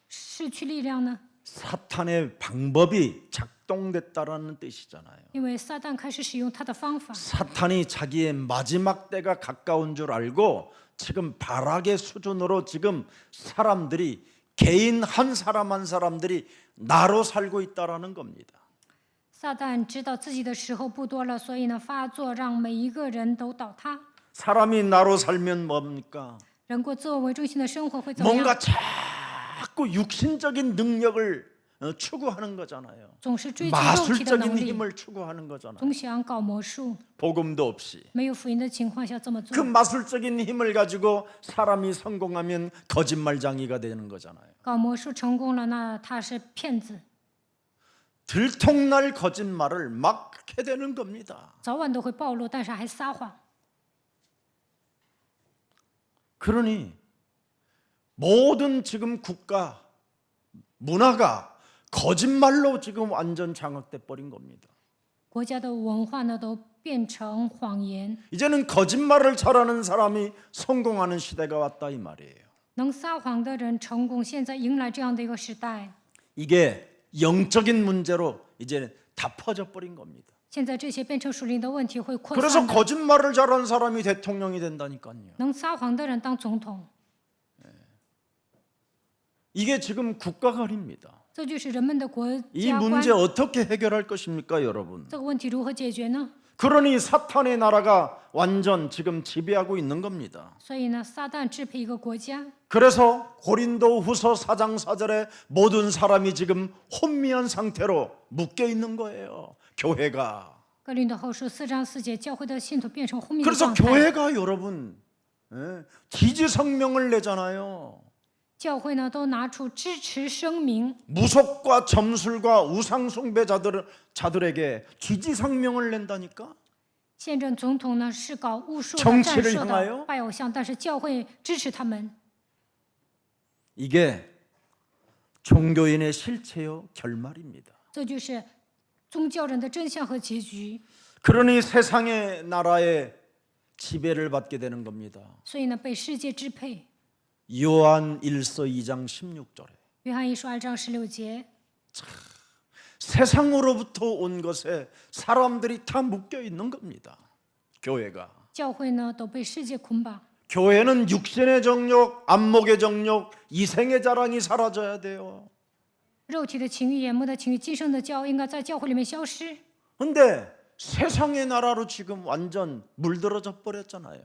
失去力量呢？ 사탄의 방법이 작동됐다라는 뜻이잖아요. 因为撒旦开始使用他的方法， 사탄이 자기의 마지막 때가 가까운 줄 알고 지금 발악의 수준으로 지금 사람들이 개인 한 사람 한 사람들이 나로 살고 있다라는 겁니다. 撒旦知道自己的时候不多了，所以呢发作，让每一个人都倒塌。 사람이 나로 살면 뭡니까? 人过自我为中心的生活会怎么样？ 뭔가 자꾸 육신적인 능력을 추구하는 거잖아요. 总是追求肉体的能 마술적인 力， 힘을 추구하는 거잖아요. 总想搞魔术。 복음도 없이 没有福音的情况下这么 그 做， 마술적인 힘을 가지고 사람이 성공하면 거짓말장이가 되는 거잖아요. 搞魔术成功了，那他是骗子， 들통날 거짓말을 막 하게 되는 겁니다. 早晚都会暴露，但是还撒谎。 그러니 모든 지금 국가 문화가 거짓말로 지금 완전 장악돼 버린 겁니다. 国家的文化呢都变成谎言， 이제는 거짓말을 잘하는 사람이 성공하는 시대가 왔다 이 말이에요. 能撒谎的人成功。现在迎来这样的一个时代， 이게 영적인 문제로 이제 다 퍼져 버린 겁니다. 现在这些变成属灵的问题会扩 그래서 散的。 거짓말을 잘하는 사람이 대통령이 된다니까요. 能撒谎的人当总统， 이게 지금 국가관입니다. 这就是人们的国 이 家观 문제 。 어떻게 해결할 것입니까, 여러분? 这个问题如何解决呢？ 그러니 사탄의 나라가 완전 지금 지배하고 있는 겁니다. 所以呢，撒旦支配一个国家。 그래서 고린도후서 4장 4절에 모든 사람이 지금 혼미한 상태로 묶여 있는 거예요. 교회가. 哥林多后书4章4节，教会的信徒变成昏迷的 그래서 状态。 교회가 여러분 지지성명을 내잖아요. 教会呢都拿出支持声明， 무속과 점술과 우상숭배자들에게 지지성명을 낸다니까. 现任总统呢是搞巫术的、 정치를 战术 향하여 的、拜偶像，但是教会支持他们。 이게 종교인의 실체요 결말입니다. 这就是宗教人的真相和结局。 그러니 세상의 나라의 지배를 받게 되는 겁니다. 所以呢，被世界支配。 요한 1서 2장 16절에 约翰一书2章16节， 세상으로부터 온 것에 사람들이 다 묶여 있는 겁니다. 교회가. 教会呢都被世界捆绑。 교회는 육신의 정욕, 안목의 정욕, 이생의 자랑이 사라져야 돼요. 肉体的情欲、眼目的情欲、今生的骄傲，应该在教会里面消失。 근데 세상의 나라로 지금 완전 물들어져 버렸잖아요.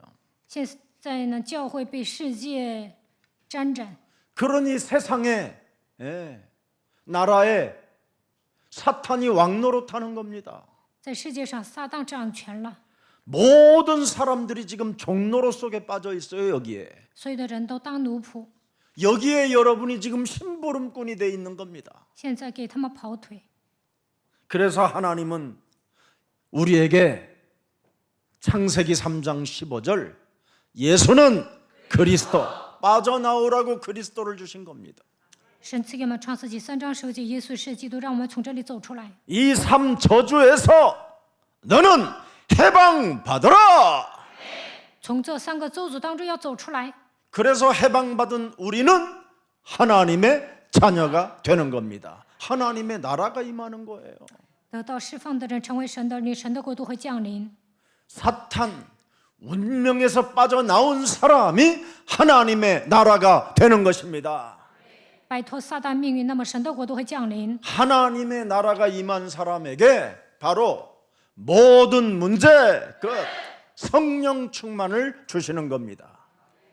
现在呢，教会被世界沾染， 그러니 세상에 나라에 사탄이 왕노릇하는 겁니다. 在世界上撒旦掌权了， 모든 사람들이 지금 종노릇 속에 빠져 있어요. 여기에. 所有的人都当奴仆。 여기에 여러분이 지금 심부름꾼이 돼 있는 겁니다. 现在给他们跑腿， 그래서 하나님은 우리에게 창세기 3장 15절 예수는 그리스도 빠져나오라고 그리스도를 주신 겁니다. 神赐给我们创世纪3章10节，耶稣是基督，让我们从这里走出来。 이 삶 저주에서 너는 해방받으라. 从这3个咒诅当中要走出来， 그래서 해방받은 우리는 하나님의 자녀가 되는 겁니다. 하나님의 나라가 임하는 거예요. 得到释放的人成为神的儿女，神的国度会降临。 사탄 운명에서 빠져나온 사람이 하나님의 나라가 되는 것입니다. 摆脱撒旦命运，那么神的国度会降临。 하나님의 나라가 임한 사람에게 바로 모든 문제 끝 성령 충만을 주시는 겁니다.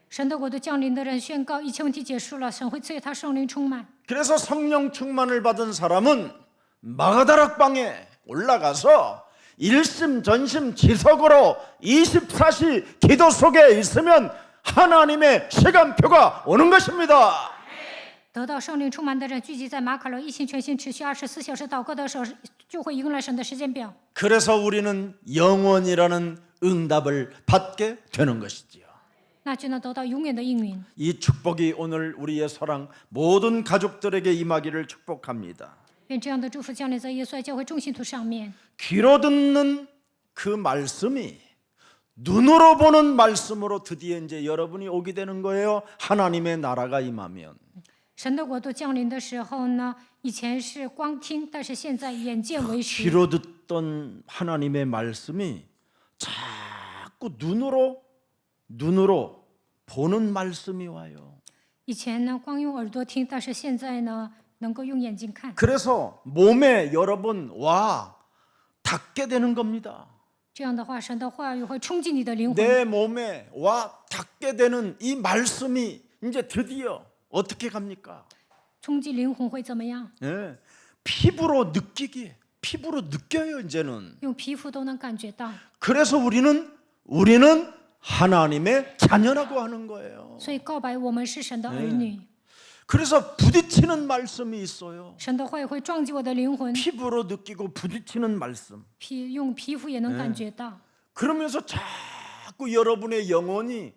神的国度降临的人宣告一切问题结束了，神会赐给他圣灵充满。 그래서 성령 충만을 받은 사람은 마가다락방에 올라가서 일심전심지석으로 24시 기도 속에 있으면 하나님의 시간표가 오는 것입니다. 得到圣灵充满的人聚集在马可楼，一心全心持续24小时祷告的时候，就会迎来神的时间表。 그래서 우리는 영원이라는 응답을 받게 되는 것이지요. 那就能得到永远的应允。 이 축복이 오늘 우리의 사랑 모든 가족들에게 임하기를 축복합니다. 愿这样的祝福降临在耶稣爱教会众信徒上面。 귀로 듣는 그 말씀이 눈으로 보는 말씀으로 드디어 이제 여러분이 오게 되는 거예요. 하나님의 나라가 임하면. 神的国度降临的时候呢，以前是光听，但是现在眼见为实。 귀로 듣던 하나님의 말씀이 자꾸 눈으로 보는 말씀이 와요. 以前呢光用耳朵听，但是现在呢能够用眼睛看。 그래서 몸에 여러분 와 닿게 되는 겁니다. 这样的话，神的话语会冲击你的灵魂。 내 몸에 와 닿게 되는 이 말씀이 이제 드디어 어떻게 갑니까? 冲击灵魂会怎么样？ 예, 피부로 느껴요 이제는. 用皮肤都能感觉到。 그래서 우리는 하나님의 자녀라고 하는 거예요. 所以告白我们是神的儿女。 그래서 부딪히는 말씀이 있어요. 神的话语会撞击我的灵魂， 피부로 느끼고 부딪히는 말씀. 用皮肤也能感觉到。 그러면서 자꾸 여러분의 영혼이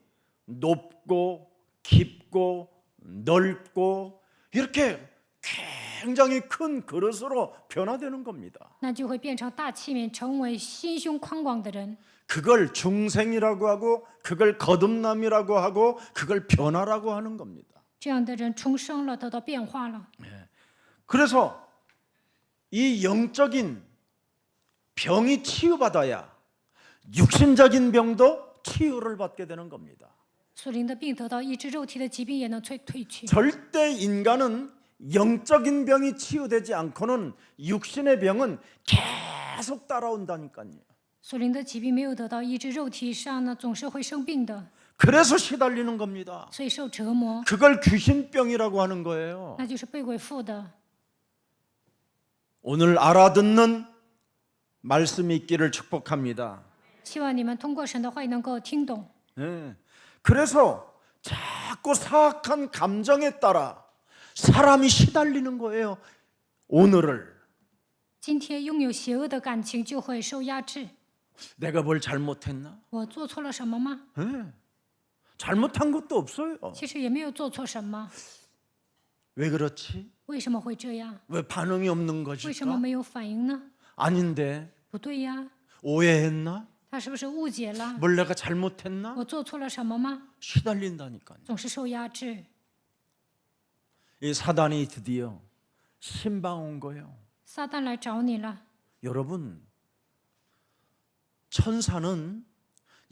높고 깊고 넓고 이렇게 굉장히 큰 그릇으로 변화되는 겁니다. 那就会变成大器皿，成为心胸宽广的人。 그걸 중생이라고 하고 그걸 거듭남이라고 하고 그걸 변화라고 하는 겁니다. 这样的人重生了，得到变化了。 그래서 이 영적인 병이 치유받아야 육신적인 병도 치유를 받게 되는 겁니다. 属灵的病得到医治，肉体的疾病也能退去。 절대 인간은 영적인 병이 치유되지 않고는 육신의 병은 계속 따라온다니까요. 属灵的疾病没有得到医治，肉体上呢总是会生病的， 그래서 시달리는 겁니다. 所以受折磨， 그걸 귀신병이라고 하는 거예요. 那就是被鬼附的。 오늘 알아듣는 말씀이 있기를 축복합니다. 希望你们通过神的话语能够听懂。 네. 그래서 자꾸 사악한 감정에 따라 사람이 시달리는 거예요. 오늘을. 今天拥有邪恶的感情就会受压制。 내가 뭘 잘못했나? 我做错了什么吗？ 예. 잘못한 것도 없어요. 其实也没有做错什么， 왜 그렇지? 为什么会这样？ 왜 반응이 없는 为什么 것일까? 没有反应呢？ 아닌데 不对呀， 오해했나? 他是不是误解了？ 뭘 내가 잘못했나? 我做错了什么吗？ 시달린다니까요. 总是受压制。 이 사단이 드디어 신방 온 거예요. 撒旦来找你了， 여러분, 천사는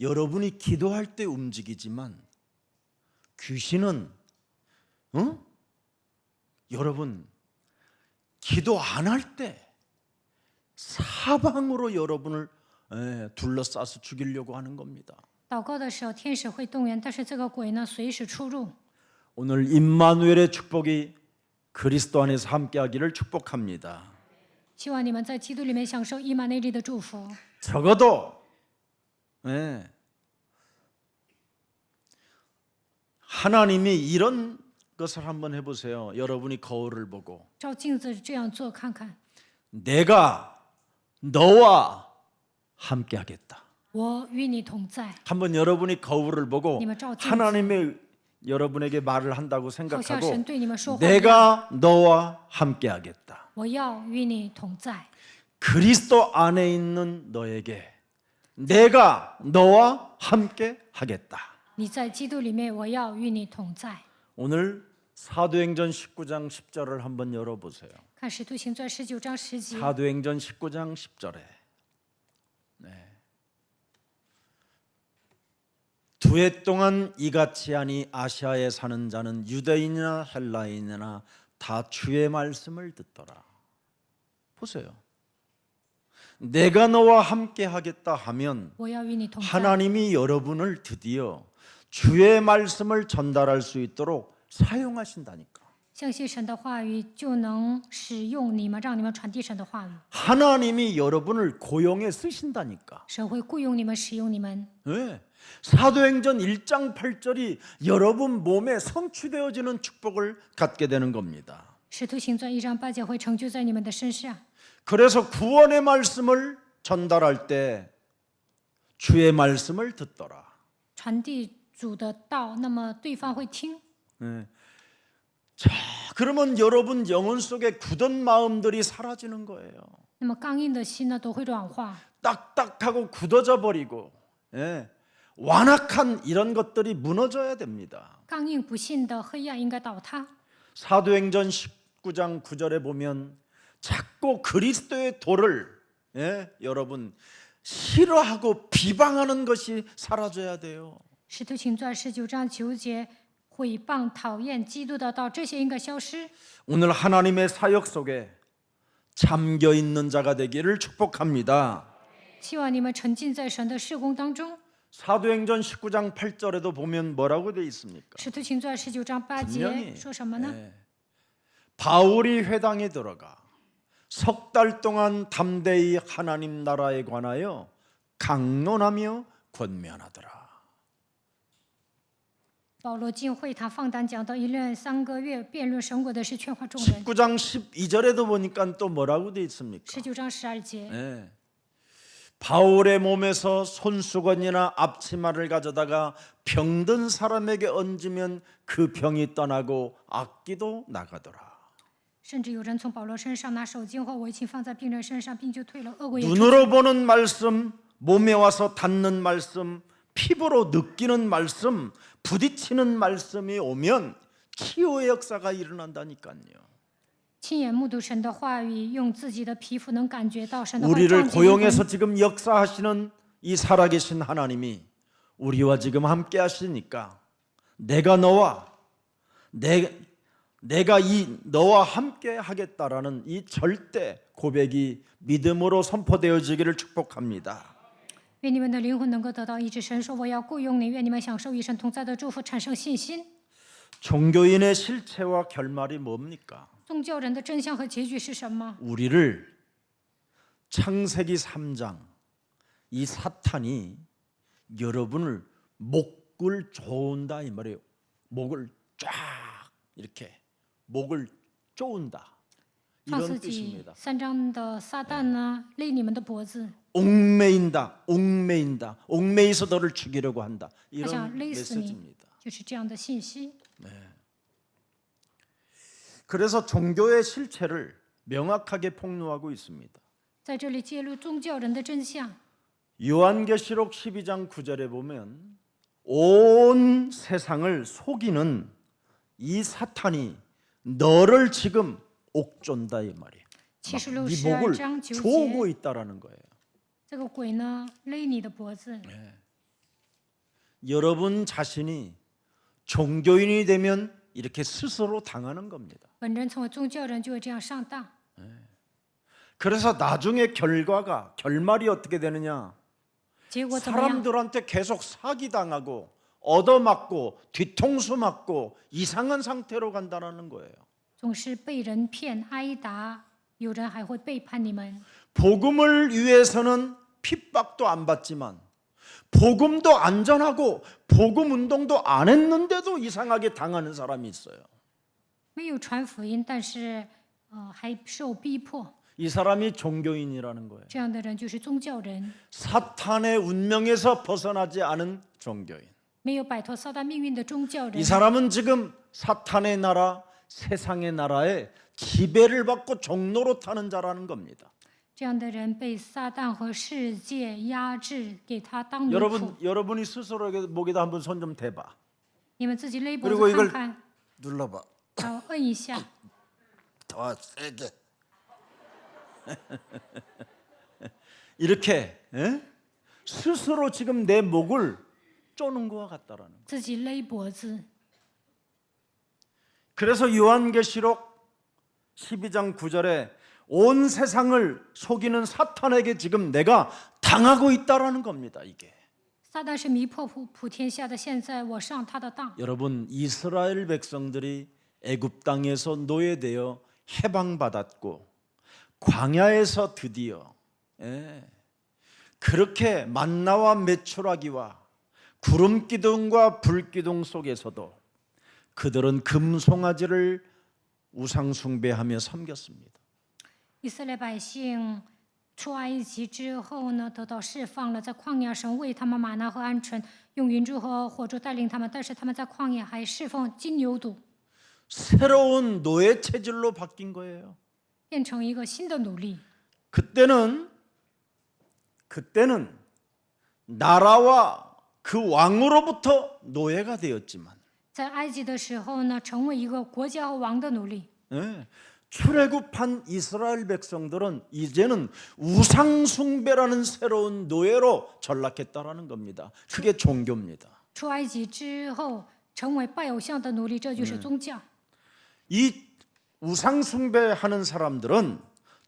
여러분이 기도할 때 움직이지만 귀신은 여러분 기도 안 할 때 사방으로 여러분을 둘러싸서 죽이려고 하는 겁니다. 祷告的时候天使会动员，但是这个鬼呢，随时出入。 오늘 임마누엘의 축복이 그리스도 안에서 함께하기를 축복합니다. 希望你们在基督里面享受以马内利的祝福。 적어도 하나님이 이런 것을 한번 해보세요. 여러분이 거울을 보고 照镜子这样做看看， 내가 너와 함께하겠다. 我与你同在。 한번 여러분이 거울을 보고 하나님의 여러분에게 말을 한다고 好像 생각하고 神对你们说话一样， 내가 너와 함께하겠다. 我要与你同在。 그리스도 안에 있는 너에게 내가 너와 함께하겠다. 你在基督里面，我要与你同在。 오늘 사도행전 19장 10절을 한번 열어보세요. 看《使徒行传》19章10节， 사도행전 19장 10절에 두 해 동안 이같이 하니 아시아에 사는 자는 유대인이나 헬라인이나 다 주의 말씀을 듣더라. 보세요. 내가 너와 함께 하겠다 하면 我要与你同在。 하나님이 여러분을 드디어 주의 말씀을 전달할 수 있도록 사용하신다니까. 相信神的话语，就能使用你们，让你们传递神的话语。 하나님이 여러분을 고용해 쓰신다니까. 神会雇佣你们，使用你们。 네. 사도행전 1장 8절이 여러분 몸에 성취되어지는 축복을 갖게 되는 겁니다. 使徒行传1章8节会成就在你们的身上。 그래서 구원의 말씀을 전달할 때 주의 말씀을 듣더라. 传递主的道，那么对方会听。 네. 자, 그러면 여러분 영혼 속에 굳은 마음들이 사라지는 거예요. 那么刚硬的心呢，都会软化。 딱딱하고 굳어져 버리고 완악한 이런 것들이 무너져야 됩니다. 刚硬不信的黑暗应该倒塌。 사도행전 19장 9절에 보면 자꾸 그리스도의 도를 여러분 싫어하고 비방하는 것이 사라져야 돼요. 使徒行传19章9节，毁谤、讨厌基督的道，这些应该消失。 오늘 하나님의 사역 속에 잠겨 있는 자가 되기를 축복합니다. 希望你们沉浸在神的事工当中。 사도행전 19장 8절에도 보면 뭐라고 되어 있습니까? 使徒行传19章8 분명히 节说什么呢？ 바울이 회당에 들어가 석 달 동안 담대히 하나님 나라에 관하여 강론하며 권면하더라. 保罗进会堂放胆讲道，一连3个月辩论神国的事，劝化众人。 19장 12절에도 보니까 또 뭐라고 되어 있습니까? 19章12节， 바울의 몸에서 손수건이나 앞치마를 가져다가 병든 사람에게 얹으면 그 병이 떠나고 악기도 나가더라. 甚至有人从保罗身上拿手巾或围巾放在病人身上，病就退了，恶鬼也出去。 눈으로 보는 말씀, 몸에 와서 닿는 말씀, 피부로 느끼는 말씀, 부딪히는 말씀이 오면 치유의 역사가 일어난다니까요. 亲眼目睹神的话语，用自己的皮肤能感觉到神的话语 우리를 撞击灵 고용해서 魂。 지금 역사하시는 이 살아계신 하나님이 우리와 지금 함께 하시니까 내가 너와 함께 하겠다라는 이 절대 고백이 믿음으로 선포되어지기를 축복합니다. 愿你们的灵魂能够得到医治。神说：“我要雇佣你。”愿你们享受与神同在的祝福，产生信心。 종교인의 실체와 결말이 뭡니까? 宗教人的真相和结局是什么？ 우리를 창세기 3장 이 사탄이 여러분을 목을 조은다 이 말이에요. 목을 쫙 이렇게 목을 쪼은다. 创 이런 世纪 뜻입니다. 3章的撒旦呢，勒你们的脖子， 옥매인다, 옥매인다, 옥매이서 너를 죽이려고 한다. 他想 이런 勒死你， 메시지입니다. 就是这样的信息。 그래서 종교의 실체를 명확하게 폭로하고 있습니다. 在这里揭露宗教人的真相。 요한계시록 12장 9절에 보면 온 세상을 속이는 이 사탄이 너를 지금 옥존다 이 말이에요. 启示录 네 12 목을 章9 조고 节， 있다라는 거예요. 这个鬼呢勒你的脖子。 여러분 자신이 종교인이 되면 이렇게 스스로 당하는 겁니다. 本人成为宗教人就会这样上当。 그래서 나중에 결말이 어떻게 되느냐? 结果怎么样？ 사람들한테 계속 사기당하고 얻어맞고 뒤통수 맞고 이상한 상태로 간다는 거예요. 总是被人骗挨打，有人还会背叛你们。 복음을 위해서는 핍박도 안 받지만 복음도 안전하고 복음 운동도 안 했는데도 이상하게 당하는 사람이 있어요. 没有传福音，但是还受逼迫， 이 사람이 종교인이라는 거예요. 这样的人就是宗教人， 사탄의 운명에서 벗어나지 않은 종교인. 没有摆脱撒旦命运的宗教 이 人。 사람은 지금 사탄의 나라, 세상의 나라에 지배를 받고 종로로 타는 자라는 겁니다. 这样的人被撒旦和世界压制，给他当奴仆。 여러분이 스스로 목에다 한번 손 좀 대봐. 你们自己勒脖 그리고 子 이걸 看看， 눌러봐. 然后摁一下， 더 세게. 이렇게 스스로 지금 내 목을 쪼는 것과 같다라는 거예요. 自己勒脖子。 그래서 요한계시록 12장 9절에 온 세상을 속이는 사탄에게 지금 내가 당하고 있다라는 겁니다. 이게. 撒旦是迷惑普天下的，现在我上他的当。 여러분 이스라엘 백성들이 애굽 땅에서 노예되어 해방받았고 광야에서 드디어 그렇게 만나와 메추라기와 구름 기둥과 불 기둥 속에서도 그들은 금송아지를 우상 숭배하며 섬겼습니다. 以色列百姓出埃及之后呢，得到释放了，在旷野神为他们玛拿和鹌鹑，用云柱和火柱带领他们，但是他们在旷野还侍奉金牛犊， 새로운 노예 체질로 바뀐 거예요. 变成一个新的奴隶。 그때는 나라와 그 왕으로부터 노예가 되었지만 在埃及的时候呢，成为一个国家和王的奴隶。 출애굽한 이스라엘 백성들은 이제는 우상 숭배라는 새로운 노예로 전락했다라는 겁니다. 그게 종교입니다. 出埃及之后，成为拜偶像的奴隶，这就是宗教。 이 우상 숭배하는 사람들은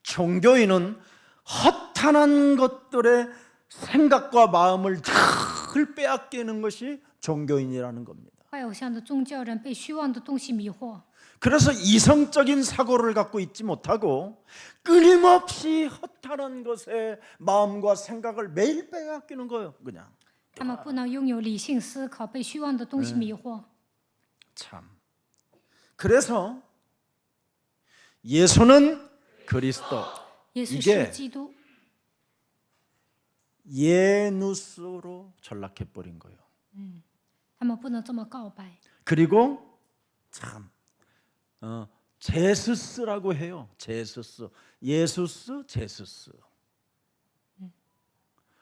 종교인은 허탄한 것들의 생각과 마음을 늘 빼앗기는 것이 종교인이라는 겁니다. 拜偶像的宗教人被虚妄的东西迷惑， 그래서 이성적인 사고를 갖고 있지 못하고 끊임없이 허탄한 것에 마음과 생각을 매일 빼앗기는 거예요. 그냥 他们不能拥有理性思考，被虚妄的东西迷惑。 참. 그래서 예수는 그리스도 耶稣 이게 是基督， 예누스로 전락해 버린 거예요. 他们不能这么告白。 그리고 참 제수스라고 해요. 제수스, 예수스, 제수스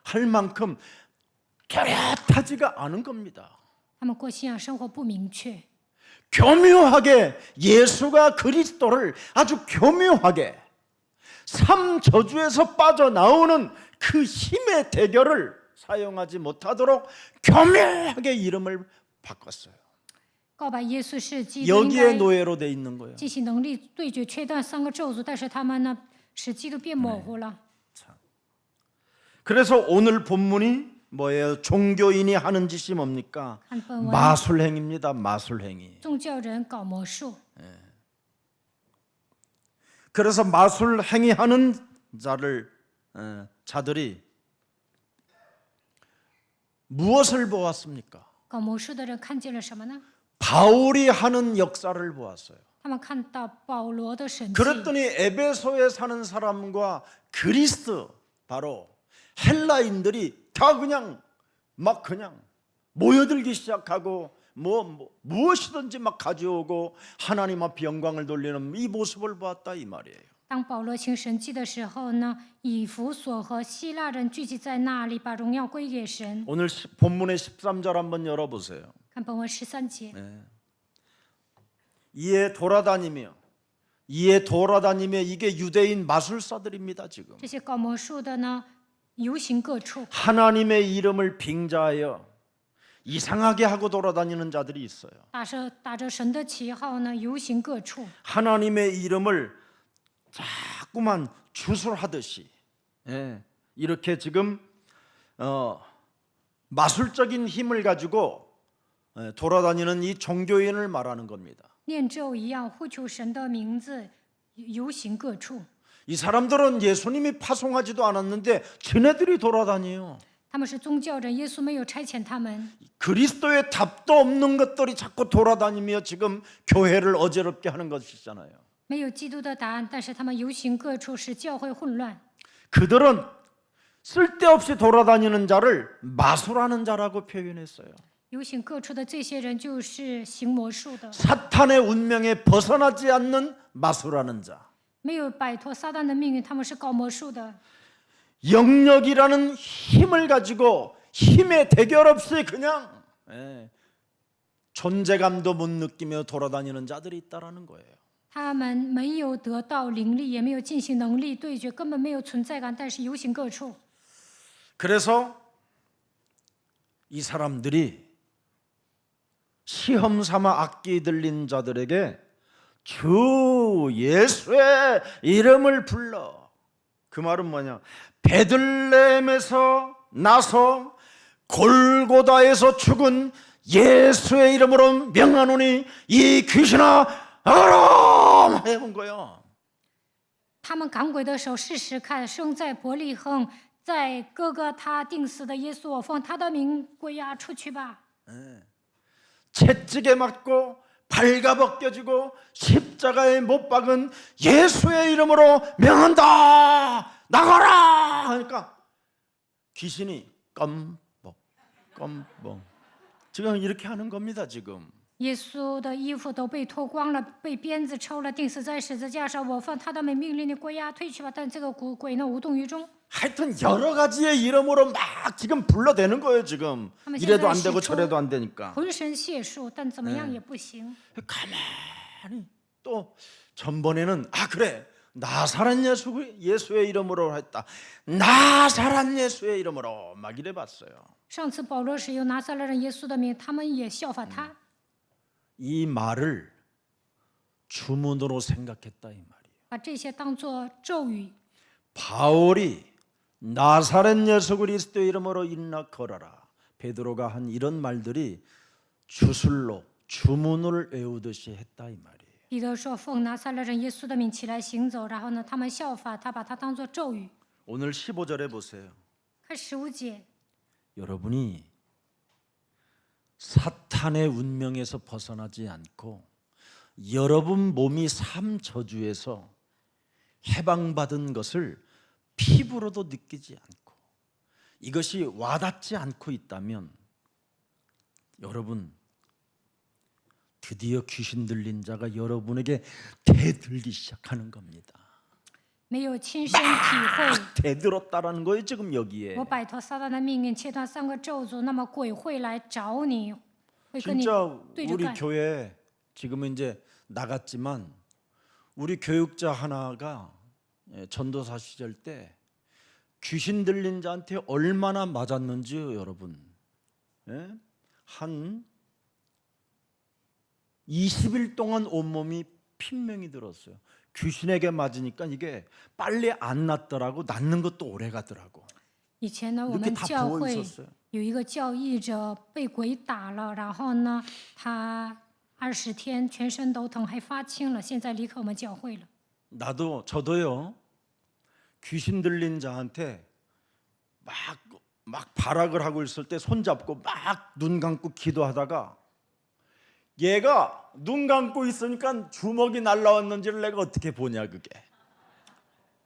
할 만큼 뚜렷하지가 않은 겁니다. 他们过信仰生活不明确， 교묘하게 예수가 그리스도를 아주 교묘하게 삼저주에서 빠져나오는 그 힘의 대결을 사용하지 못하도록 교묘하게 이름을 바꿨어요. 告白耶稣是基督，应 여기에 该 노예로 돼 있는 거예요. 进行能力对决，缺断三个咒诅，但是他们呢，使基督变模糊了。 그래서 오늘 본문이 뭐예요? 종교인이 하는 짓이 뭡니까? 看本文， 마술행입니다. 마술행위. 宗教人搞魔术， 그래서 마술행위하는 자들이 무엇을 보았습니까? 搞魔术的人看见了什么呢？ 바울이 하는 역사를 보았어요. 他他们看到保罗的神迹， 그랬더니 에베소에 사는 사람과 그리스 바로 헬라인들이 다 그냥 막 그냥 모여들기 시작하고 무엇이든지 막 가져오고 하나님 앞에 영광을 돌리는 이 모습을 보았다 이 말이에요. 当保罗行神迹的时候呢，以弗所和希腊人聚集在那里，把荣耀归给神。 오늘 본문의 13절 한번 열어보세요. 看本文13节， 이에 돌아다니며 이게 유대인 마술사들입니다. 지금 这些搞魔术的呢，游行各处， 하나님의 이름을 빙자하여 이상하게 하고 돌아다니는 자들이 있어요. 打着神的旗号呢，游行各处， 하나님의 이름을 자꾸만 주술하듯이 이렇게 지금 마술적인 힘을 가지고 돌아다니는 이 종교인을 말하는 겁니다. 念咒一样呼求神的名字，游行各处。 이 사람들은 예수님이 파송하지도 않았는데 지네들이 돌아다녀요. 他们是宗教人，耶稣没有差遣他们。 그리스도의 답도 없는 것들이 자꾸 돌아다니며 지금 교회를 어지럽게 하는 것이잖아요. 没有基督的答案，但是他们游行各处，使教会混乱。 그들은 쓸데없이 돌아다니는 자를 마술하는 자라고 표현했어요. 游行各处的这些人就是行魔术的， 사탄의 운명에 벗어나지 않는 마술하는 자. 没有摆脱撒旦的命运，他们是搞魔术的。 영역이라는 힘을 가지고 힘의 대결 없이 그냥 존재감도 못 느끼며 돌아다니는 자들이 있다라는 거예요. 他们没有得到灵力，也没有进行能力对决，根本没有存在感，但是游行各处。 그래서 이 사람들이 시험 삼아 악기 들린 자들에게 주 예수의 이름을 불러. 그 말은 뭐냐? 베들레헴에서 나서 골고다에서 죽은 예수의 이름으로 명하노니 이 귀신아 나가라 해본 거예요. 他们赶鬼的时候，试试看生在伯利恒，在哥哥他定死的耶稣，我奉他的名，鬼呀出去吧！ 채찍에 맞고 발가벗겨지고 십자가에 못 박은 예수의 이름으로 명한다 나가라 하니까 귀신이 껌뻑 지금 이렇게 하는 겁니다. 지금 耶稣的衣服都被脱光了，被鞭子抽了，钉死在十字架上。我奉他的名命令你鬼呀退去吧！但这个鬼呢无动于衷。 하여튼 여러 가지의 이름으로 막 지금 불러대는 거예요. 지금 이래도 안 되고 저래도 안 되니까 浑身解数，但怎么样也不行。 가만히 또 전번에는 그래 나사렛 예수의 이름으로 했다. 나사렛 예수의 이름으로 막 이래봤어요. 上次保罗使用拿撒勒人耶稣的名，他们也效法他。 이 말을 주문으로 생각했다 이 말이에요. 把这些当作咒语。 바울이 나사렛 예수 그리스도의 이름으로 일어나 걸어라. 베드로가 한 이런 말들이 주술로 주문을 외우듯이 했다 이 말이에요. 彼得说：“奉拿撒勒人耶稣的名起来行走。”然后呢，他们效法他，把它当作咒语。 오늘 15절에 보세요. 看15节， 여러분이 사탄의 운명에서 벗어나지 않고 여러분 몸이 삶 저주에서 해방받은 것을 피부로도 느끼지 않고 이것이 와닿지 않고 있다면 여러분 드디어 귀신 들린 자가 여러분에게 대들기 시작하는 겁니다. 没有亲身体会， 대들었다라는 거예요 지금 여기에. 我摆脱撒旦的命运，切断3个咒诅，那么鬼会来找你，会跟你 진짜 对着 우리 干。 교회 지금은 이제 나갔지만 우리 교육자 하나가 전도사 시절 때 귀신 들린 자한테 얼마나 맞았는지요 여러분. 한 20일 동안 온몸이 핀명이 들었어요. 귀신에게 맞으니까 이게 빨리 안 낫더라고. 낫는 것도 오래 가더라고. 以前呢，我 이렇게 们 다 教 부어 会 있었어요. 有一个教义者被鬼打了，然后呢，他20天全身都疼，还发青了，现在离开我们教会了。 저도요. 귀신 들린 자한테 막 발악을 하고 있을 때 손잡고 막 눈 감고 기도하다가 얘가 눈 감고 있으니까 주먹이 날라왔는지를 내가 어떻게 보냐 그게.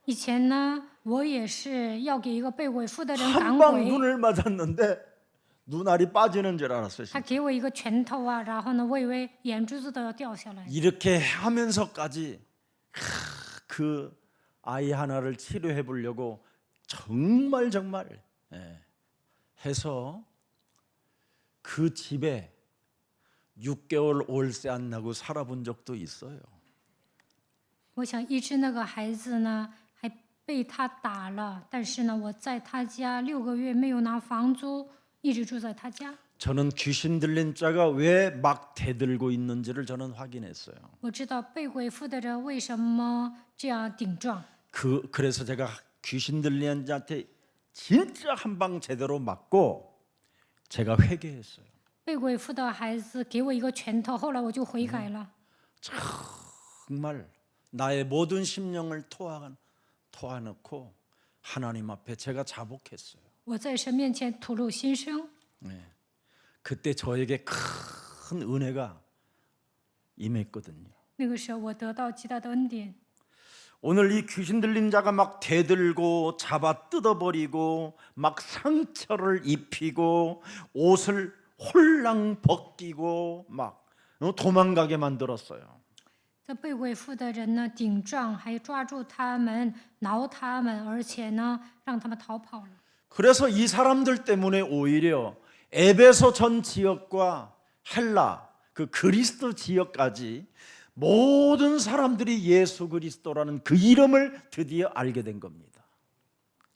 以前呢，我也是要给一个被鬼附的人 한 赶 방 鬼， 눈을 맞았는데 눈알이 빠지는 줄 알았어요. 他给我一个拳头啊，然后呢，我以为眼珠子都要掉下来。 이렇게 하면서까지 그 아이 하나를 치료해 보려고 정말 해서 그 집에 6개월 올세 안 나고 살아본 적도 있어요. 我想医治那个孩子呢，还被他打了，但是呢，我在他家6个月没有拿房租，一直住在他家。 저는 귀신 들린 자가 왜 막 대들고 있는지를 저는 확인했어요. 我知道被鬼附的人为什么这样顶撞， 그래서 제가 귀신 들린 자한테 진짜 한 방 제대로 맞고 제가 회개했어요. 被鬼附的孩子给我一个拳头，后来我就悔改了。 정말 나의 모든 심령을 토하놓고 하나님 앞에 제가 자복했어요. 我在神面前吐露心声， 그때 저에게 큰 은혜가 임했거든요. 那个时候我得到极大的恩典。 오늘 이 귀신 들린 자가 막 대들고 잡아 뜯어버리고 막 상처를 입히고 옷을 홀랑 벗기고 막 도망가게 만들었어요. 这被鬼附的人呢，顶撞，还抓住他们，挠他们，而且呢，让他们逃跑了。 그래서 이 사람들 때문에 오히려 에베소 전 지역과 헬라 그 그리스도 지역까지 모든 사람들이 예수 그리스도라는 그 이름을 드디어 알게 된 겁니다.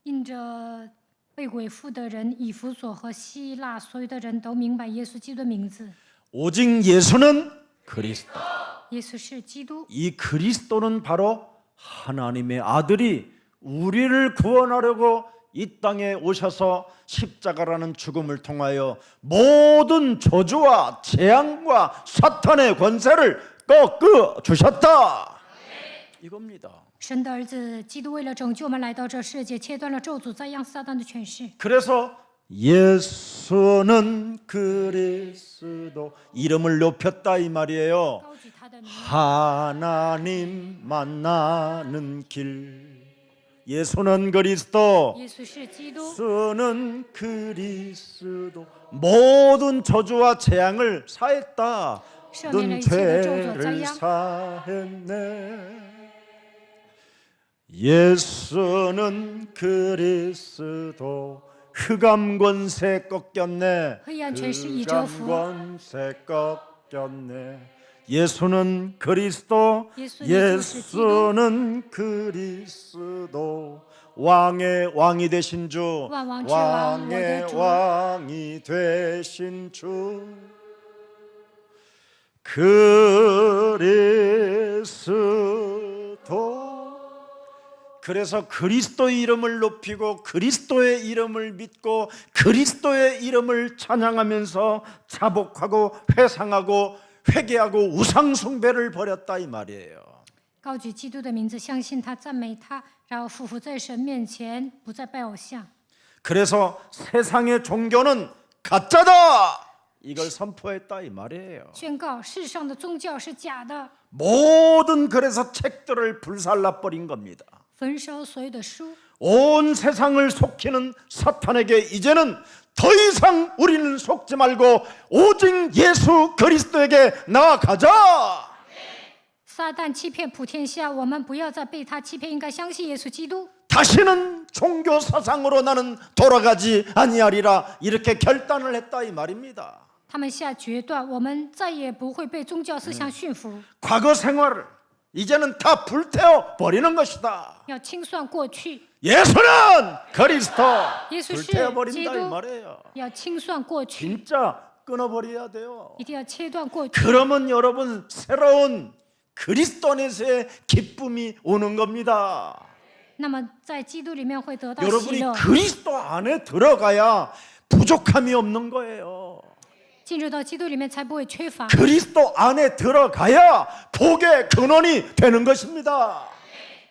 因着被鬼附的人，以弗所和希腊所有的人都明白耶稣基督的名字。 오직 예수는 그리스도. 耶稣是基督， 이 그리스도는 바로 하나님의 아들이 우리를 구원하려고 이 땅에 오셔서 십자가라는 죽음을 통하여 모든 저주와 재앙과 사탄의 권세를 꺾어 주셨다. 이겁니다. 神的儿子基督为了拯救我们来到这世界，切断了咒诅灾殃撒旦的权势。 그래서 예수는 그리스도 이름을 높였다 이 말이에요. 高举他的名， 하나님 만나는 길. 예수는 그리스도. 耶稣是基督， 예수는 그리스도. 모든 저주와 재앙을 사했다. 넌 죄를 사했네. 예수는 그리스도. 흑암 권세 꺾였네. 흑암 권세 꺾였네. 예수는 그리스도. 예수는 그리스도. 왕의 왕이 되신 주. 왕의 왕이 되신 주. 그리스도. 그래서 그리스도의 이름을 높이고 그리스도의 이름을 믿고 그리스도의 이름을 찬양하면서 자복하고 회상하고 회개하고 우상 숭배를 버렸다 이 말이에요. 高举基督的名字，相信他，赞美他，然后俯伏在神面前，不再拜偶像。 그래서 세상의 종교는 가짜다. 이걸 선포했다 이 말이에요. 宣告世上的宗教是假的， 모든 그래서 책들을 불살라 버린 겁니다. 焚烧所有的书， 온 세상을 속이는 사탄에게 이제는 더 이상 우리는 속지 말고 오직 예수 그리스도에게 나아가자. 撒旦欺骗普天下，我们不要再被他欺骗，应该相信耶稣基督。 다시는 종교 사상으로 나는 돌아가지 아니하리라 이렇게 결단을 했다 이 말입니다. 他们下决断，我们再也不会被宗教思想驯服， 과거 생활을 이제는 다 불태워 버리는 것이다. 要清算过去， 예수는 그리스도. 예수 불태워 버린다 이 기도. 말이에요. 要清算过去， 진짜 끊어버려야 돼요. 一定要切断过去。 그러면 여러분 새로운 그리스도 안에서의 기쁨이 오는 겁니다. 那么在基督里面会得到喜 여러분이 乐， 그리스도 안에 들어가야 부족함이 없는 거예요. 进入到基督里面才不会缺乏。 그리스도 안에 들어가야 복의 근원이 되는 것입니다.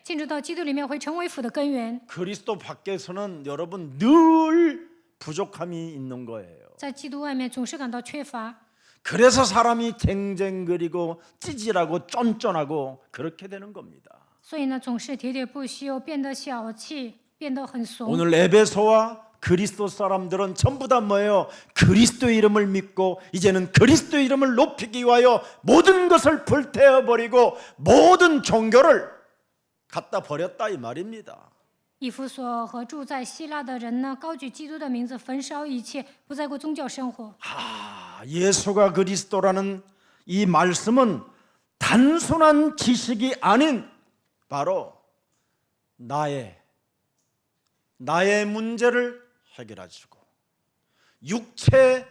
进入到基督里面会成为福的根源。 그리스도 밖에서는 여러분 늘 부족함이 있는 거예요. 在基督外面总是感到缺乏， 그래서 사람이 쟁쟁거리고 찌질하고 쫀쫀하고 그렇게 되는 겁니다. 所以呢，总是喋喋不休，变得小气，变得很怂。 오늘 에베소와 그리스도 사람들은 전부 다 뭐예요? 그리스도 이름을 믿고 이제는 그리스도 이름을 높이기 위하여 모든 것을 불태워버리고 모든 종교를 갖다 버렸다 이 말입니다. 以弗所和住在希腊的人呢，高举基督的名字，焚烧一切，不再过宗教生活。 예수가 그리스도라는 이 말씀은 단순한 지식이 아닌 바로 나의 문제를 해결하시고 육체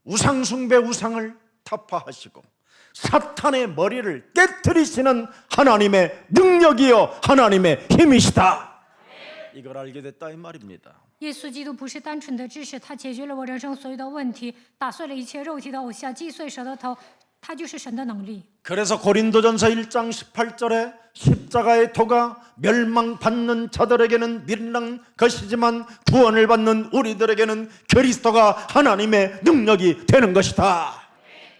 우상숭배 우상을 타파하시고 사탄의 머리를 깨뜨리시는 하나님의 능력이요 하나님의 힘이시다. 이걸 알게 됐다 이 말입니다. 耶稣基督不是单纯的知识，他解决了我人生所有的问题，打碎了一切肉体的偶像，击碎蛇的头，他就是神的能力。 그래서 고린도전서 1장 18절에 십자가의 도가 멸망받는 자들에게는 미련한 것이지만 구원을 받는 우리들에게는 그리스도가 하나님의 능력이 되는 것이다.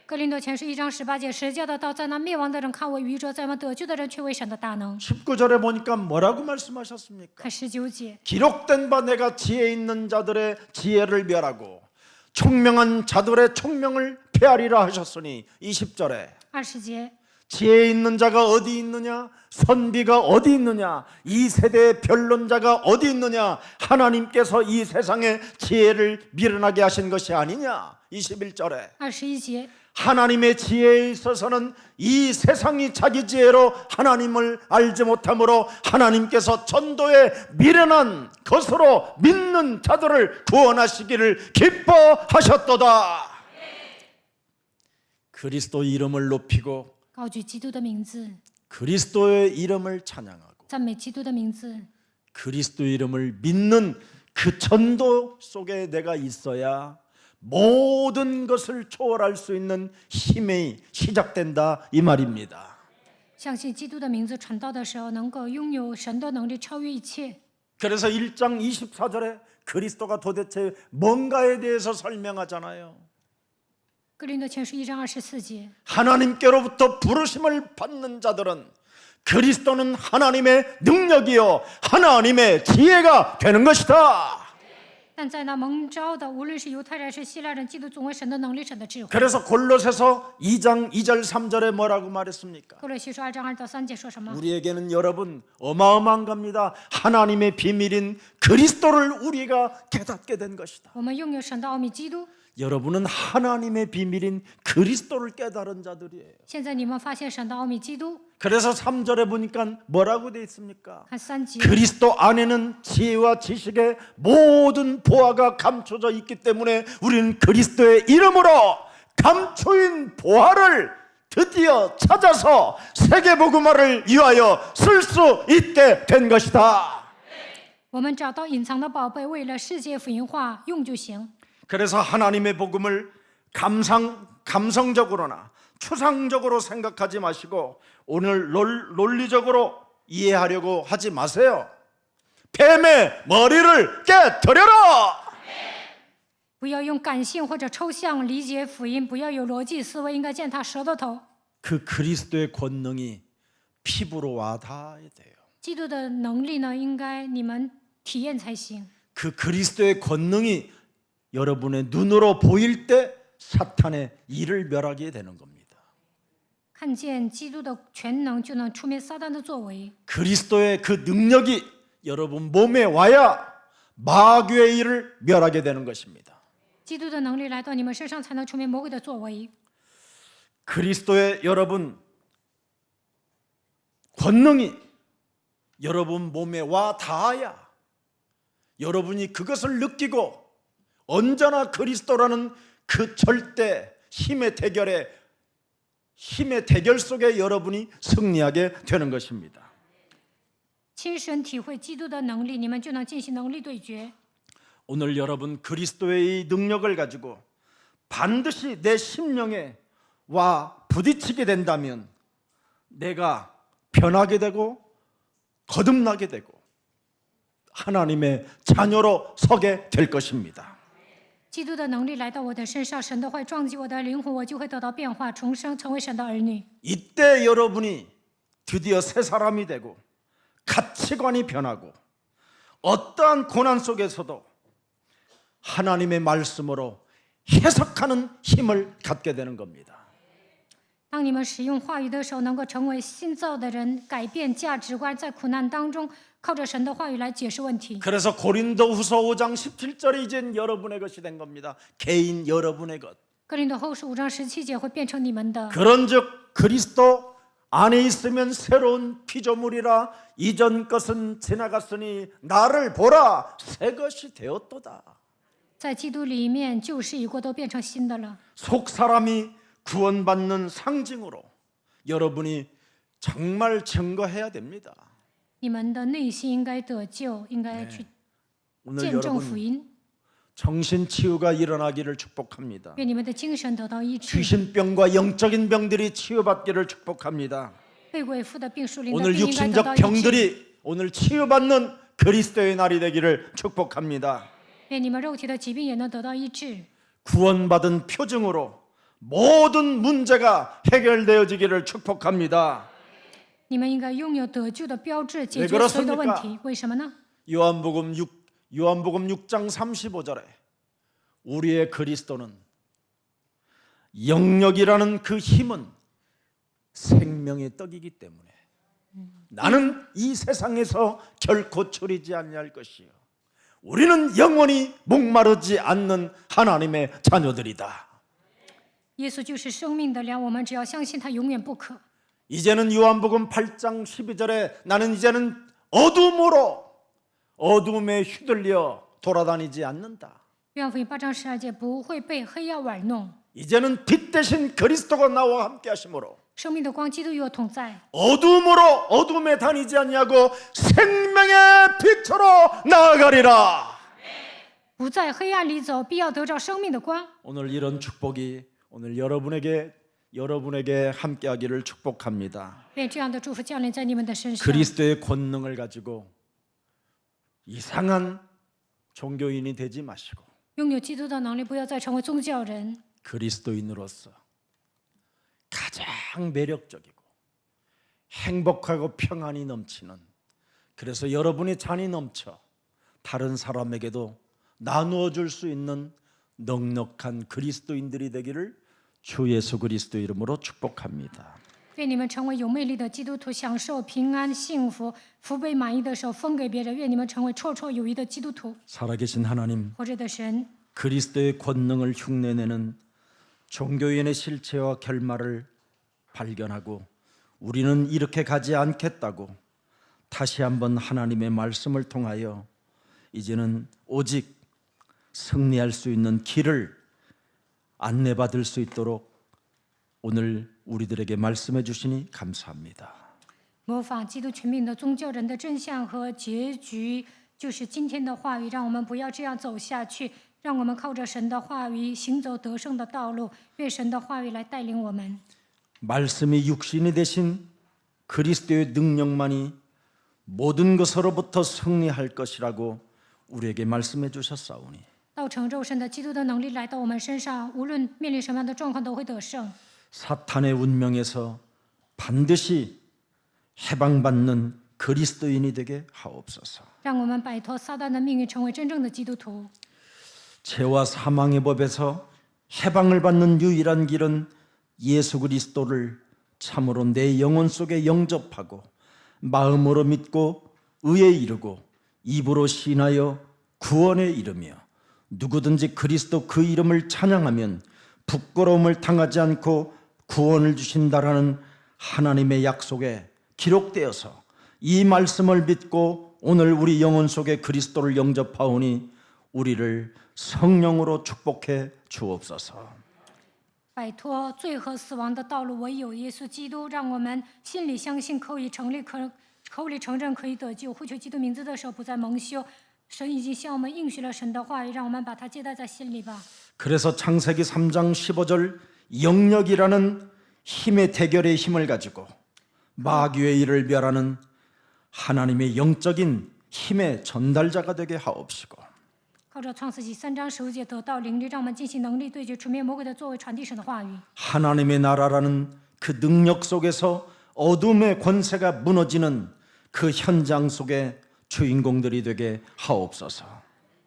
哥林多前书1章18节，十字架的道在那灭亡的人看为愚拙，在那得救的人却为神的大能。 19절에 보니까 뭐라고 말씀하셨습니까? 看19节， 기록된 바 내가 지혜 있는 자들의 지혜를 멸하고 총명한 자들의 총명을 폐하리라 하셨으니 20절에 20节， 지혜 있는 자가 어디 있느냐? 선비가 어디 있느냐? 이 세대의 변론자가 어디 있느냐? 하나님께서 이 세상의 지혜를 미련하게 하신 것이 아니냐? 21절에 21节， 하나님의 지혜에 있어서는 이 세상이 자기 지혜로 하나님을 알지 못하므로 하나님께서 전도에 미련한 것으로 믿는 자들을 구원하시기를 기뻐하셨도다. 그리스도 이름을 높이고 高举基督的名字， 그리스도의 이름을 찬양하고 赞美基督的名字， 그리스도 이름을 믿는 그 전도 속에 내가 있어야 모든 것을 초월할 수 있는 힘이 시작된다 이 말입니다. 相信基督的名字传道的时候，能够拥有神的能力，超越一切。 그래서 1장 24절에 그리스도가 도대체 뭔가에 대해서 설명하잖아요. 哥林多前书1章24节， 하나님께로부터 부르심을 받는 자들은 그리스도는 하나님의 능력이요 하나님의 지혜가 되는 것이다. 但在那蒙召的，无论是犹太人是希腊人，基督总为神的能力、神的智慧。 그래서 골로새서 2장 2절 3절에 뭐라고 말했습니까? 哥罗西书2章2到3节说什么？ 우리에게는 여러분 어마어마한 겁니다. 하나님의 비밀인 그리스도를 우리가 깨닫게 된 것이다. 我们拥有神的奥秘基督。 여러분은 하나님의 비밀인 그리스도를 깨달은 자들이에요. 现在你们发现神的奥秘基督。 그래서 3절에 보니까 뭐라고 돼 있습니까? 看3节， 그리스도 안에는 지혜와 지식의 모든 보화가 감춰져 있기 때문에 우리는 그리스도의 이름으로 감추인 보화를 드디어 찾아서 세계복음화를 위하여 쓸 수 있게 된 것이다. 我们找到隐藏的宝贝，为了世界福音化用就行。 그래서 하나님의 복음을 감성적으로나 추상적으로 생각하지 마시고 오늘 논리적으로 이해하려고 하지 마세요. 뱀의 머리를 깨뜨려라. 不要用感性或者抽象理解福音，不要有逻辑思维，应该践踏舌头头。 그 그리스도의 권능이 피부로 와닿아야 돼요. 基督的能力呢，应该你们体验才行。 그 그리스도의 권능이 여러분의 눈으로 보일 때 사탄의 일을 멸하게 되는 겁니다. 看见基督的全能，就能出灭撒旦的作为。 그리스도의 그 능력이 여러분 몸에 와야 마귀의 일을 멸하게 되는 것입니다. 基督的能力来到你们身上，才能出灭魔鬼的作为。 그리스도의 여러분 권능이 여러분 몸에 와 닿아야 여러분이 그것을 느끼고 언제나 그리스도라는 그 절대 힘의 대결 속에 여러분이 승리하게 되는 것입니다. 亲身体会基督的能力，你们就能进行能力对决。 오늘 여러분 그리스도의 이 능력을 가지고 반드시 내 심령에 와 부딪히게 된다면 내가 변하게 되고 거듭나게 되고 하나님의 자녀로 서게 될 것입니다. 基督的能力来到我的身上，神的话撞击我的灵魂，我就会得到变化，重生，成为神的儿女。 이때 여러분이 드디어 새 사람이 되고 가치관이 변하고 어떠한 고난 속에서도 하나님의 말씀으로 해석하는 힘을 갖게 되는 겁니다. 当你们使用话语的时候，能够成为新造的人，改变价值观，在苦难当中靠着神的话语来解释问题。 그래서 고린도후서 5장 17절이 이젠 여러분의 것이 된 겁니다. 개인 여러분의 것. 哥林多后书5章17节会变成你们的。 그런즉 그리스도 안에 있으면 새로운 피조물이라 이전 것은 지나갔으니 나를 보라 새 것이 되었도다. 在基督里面，旧事已过，都变成新的了。 속 사람이 구원받는 상징으로 여러분이 정말 증거해야 됩니다. 你们的内心应该得救，应该去 오늘 见证福 여러분 音。 정신 치유가 일어나기를 축복합니다. 愿你们的精神得到医治， 귀신병과 영적인 병들이 치유받기를 축복합니다. 被鬼附的病、属灵的 오늘 病应该得到 육신적 医治。 병들이 오늘 치유받는 그리스도의 날이 되기를 축복합니다. 愿你们肉体的疾病也能得到医治。 구원받은 표징으로 모든 문제가 해결되어지기를 축복합니다. 你们应该拥有得救的标志，解 왜 决所有的问 그렇습니까? 题。为什么呢？ 요한복음 6장 35절에 우리의 그리스도는 영역이라는 그 힘은 생명의 떡이기 때문에 나는 이 세상에서 결코 줄이지 아니할 것이요 우리는 영원히 목마르지 않는 하나님의 자녀들이다. 耶稣就是生命的粮，我们只要相信他，永远不渴。 이제는 요한복음 8장 12절에 나는 이제는 어둠에 휘둘려 돌아다니지 않는다. 约翰福音8章12节不会被黑暗玩弄， 이제는 빛 대신 그리스도가 나와 함께 하심으로 生命的光基督与我同在， 어둠에 다니지 아니하고 생명의 빛으로 나아가리라. 不在黑暗里走，必要得着生命的光。 오늘 이런 축복이 오늘 여러분에게 함께하기를 축복합니다. 愿这样的祝福降临在你们的身上。 그리스도의 권능을 가지고 이상한 종교인이 되지 마시고 拥有基督的能力，不要再成为宗教人。 그리스도인으로서 가장 매력적이고 행복하고 평안이 넘치는 그래서 여러분의 잔이 넘쳐 다른 사람에게도 나누어 줄 수 있는 넉넉한 그리스도인들이 되기를 주 예수 그리스도 이름으로 축복합니다. 愿你们成为有魅力的基督徒，享受平安、幸福，福杯满溢的时候分给别人。愿你们成为绰绰有余的基督徒。 살아계신 하나님, 活着的神， 그리스도의 권능을 흉내내는 종교인의 실체와 결말을 발견하고 우리는 이렇게 가지 않겠다고 다시 한번 하나님의 말씀을 통하여 이제는 오직 승리할 수 있는 길을 안내받을 수 있도록 오늘 우리들에게 말씀해 주시니 감사합니다. 模仿基督权柄的宗教人的真相和结局，就是今天的话语。让我们不要这样走下去，让我们靠着神的话语行走得胜的道路。愿神的话语来带领我们。 말씀이 육신이 되신 그리스도의 능력만이 모든 것으로부터 승리할 것이라고 우리에게 말씀해 주셨사오니 道成肉身的基督的能力来到我们身上，无论面临什么样的状况都会得胜。 사탄의 운명에서 반드시 해방받는 그리스도인이 되게 하옵소서. 让我们摆脱撒旦的命运，成为真正的基督徒。 죄와 사망의 법에서 해방을 받는 유일한 길은 예수 그리스도를 참으로 내 영혼 속에 영접하고 마음으로 믿고 의에 이르고 입으로 신하여 구원에 이르며 누구든지 그리스도 그 이름을 찬양하면 부끄러움을 당하지 않고 구원을 주신다라는 하나님의 약속에 기록되어서 이 말씀을 믿고 오늘 우리 영혼 속에 그리스도를 영접하오니 우리를 성령으로 축복해 주옵소서. 摆脱罪和死亡的道路，唯有耶稣基督。让我们心里相信，口里承认可以得救。呼求基督名字的时候，不再蒙羞。神已经向我们应许了神的话语，让我们把它接待在心里吧。 그래서 창세기 3장 15절 영역이라는 힘의 대결의 힘을 가지고 마귀의 일을 멸하는 하나님의 영적인 힘의 전달자가 되게 하옵시고 靠着创世纪3章15节得到灵力，让我们进行能力对决除灭魔鬼的作为，传递神的话语。 하나님의 나라라는 그 능력 속에서 어둠의 권세가 무너지는 그 현장 속에 주인공들이 되게 하옵소서.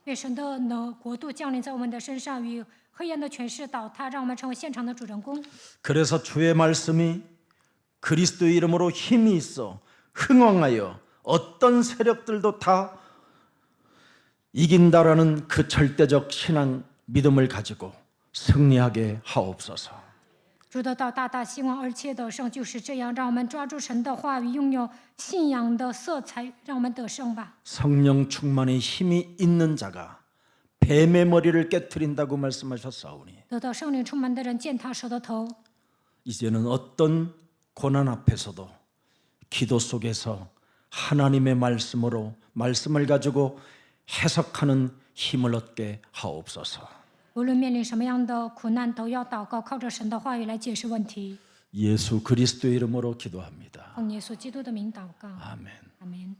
愿神的国度降临在我们的身上，与黑暗的权势倒塌，让我们成为现场的主人公。 그래서 주의 말씀이 그리스도의 이름으로 힘이 있어 흥왕하여 어떤 세력들도 다 이긴다라는 그 절대적 신앙 믿음을 가지고 승리하게 하옵소서. 主得到大大希望，而且得胜，就是这样。让我们抓住神的话语，拥有信仰的色彩，让我们得胜吧。 성령 충만의 힘이 있는 자가 뱀의 머리를 깨트린다고 말씀하셨사오니 得到圣灵充满的人践踏蛇的头。 이제는 어떤 고난 앞에서도 기도 속에서 하나님의 말씀으로 말씀을 가지고 해석하는 힘을 얻게 하옵소서. 无论面临什么样的苦难，都要祷告，靠着神的话语来解释问题。 예수 그리스도의 이름으로 기도합니다. 奉耶稣基督的名祷告， 아멘. 阿门。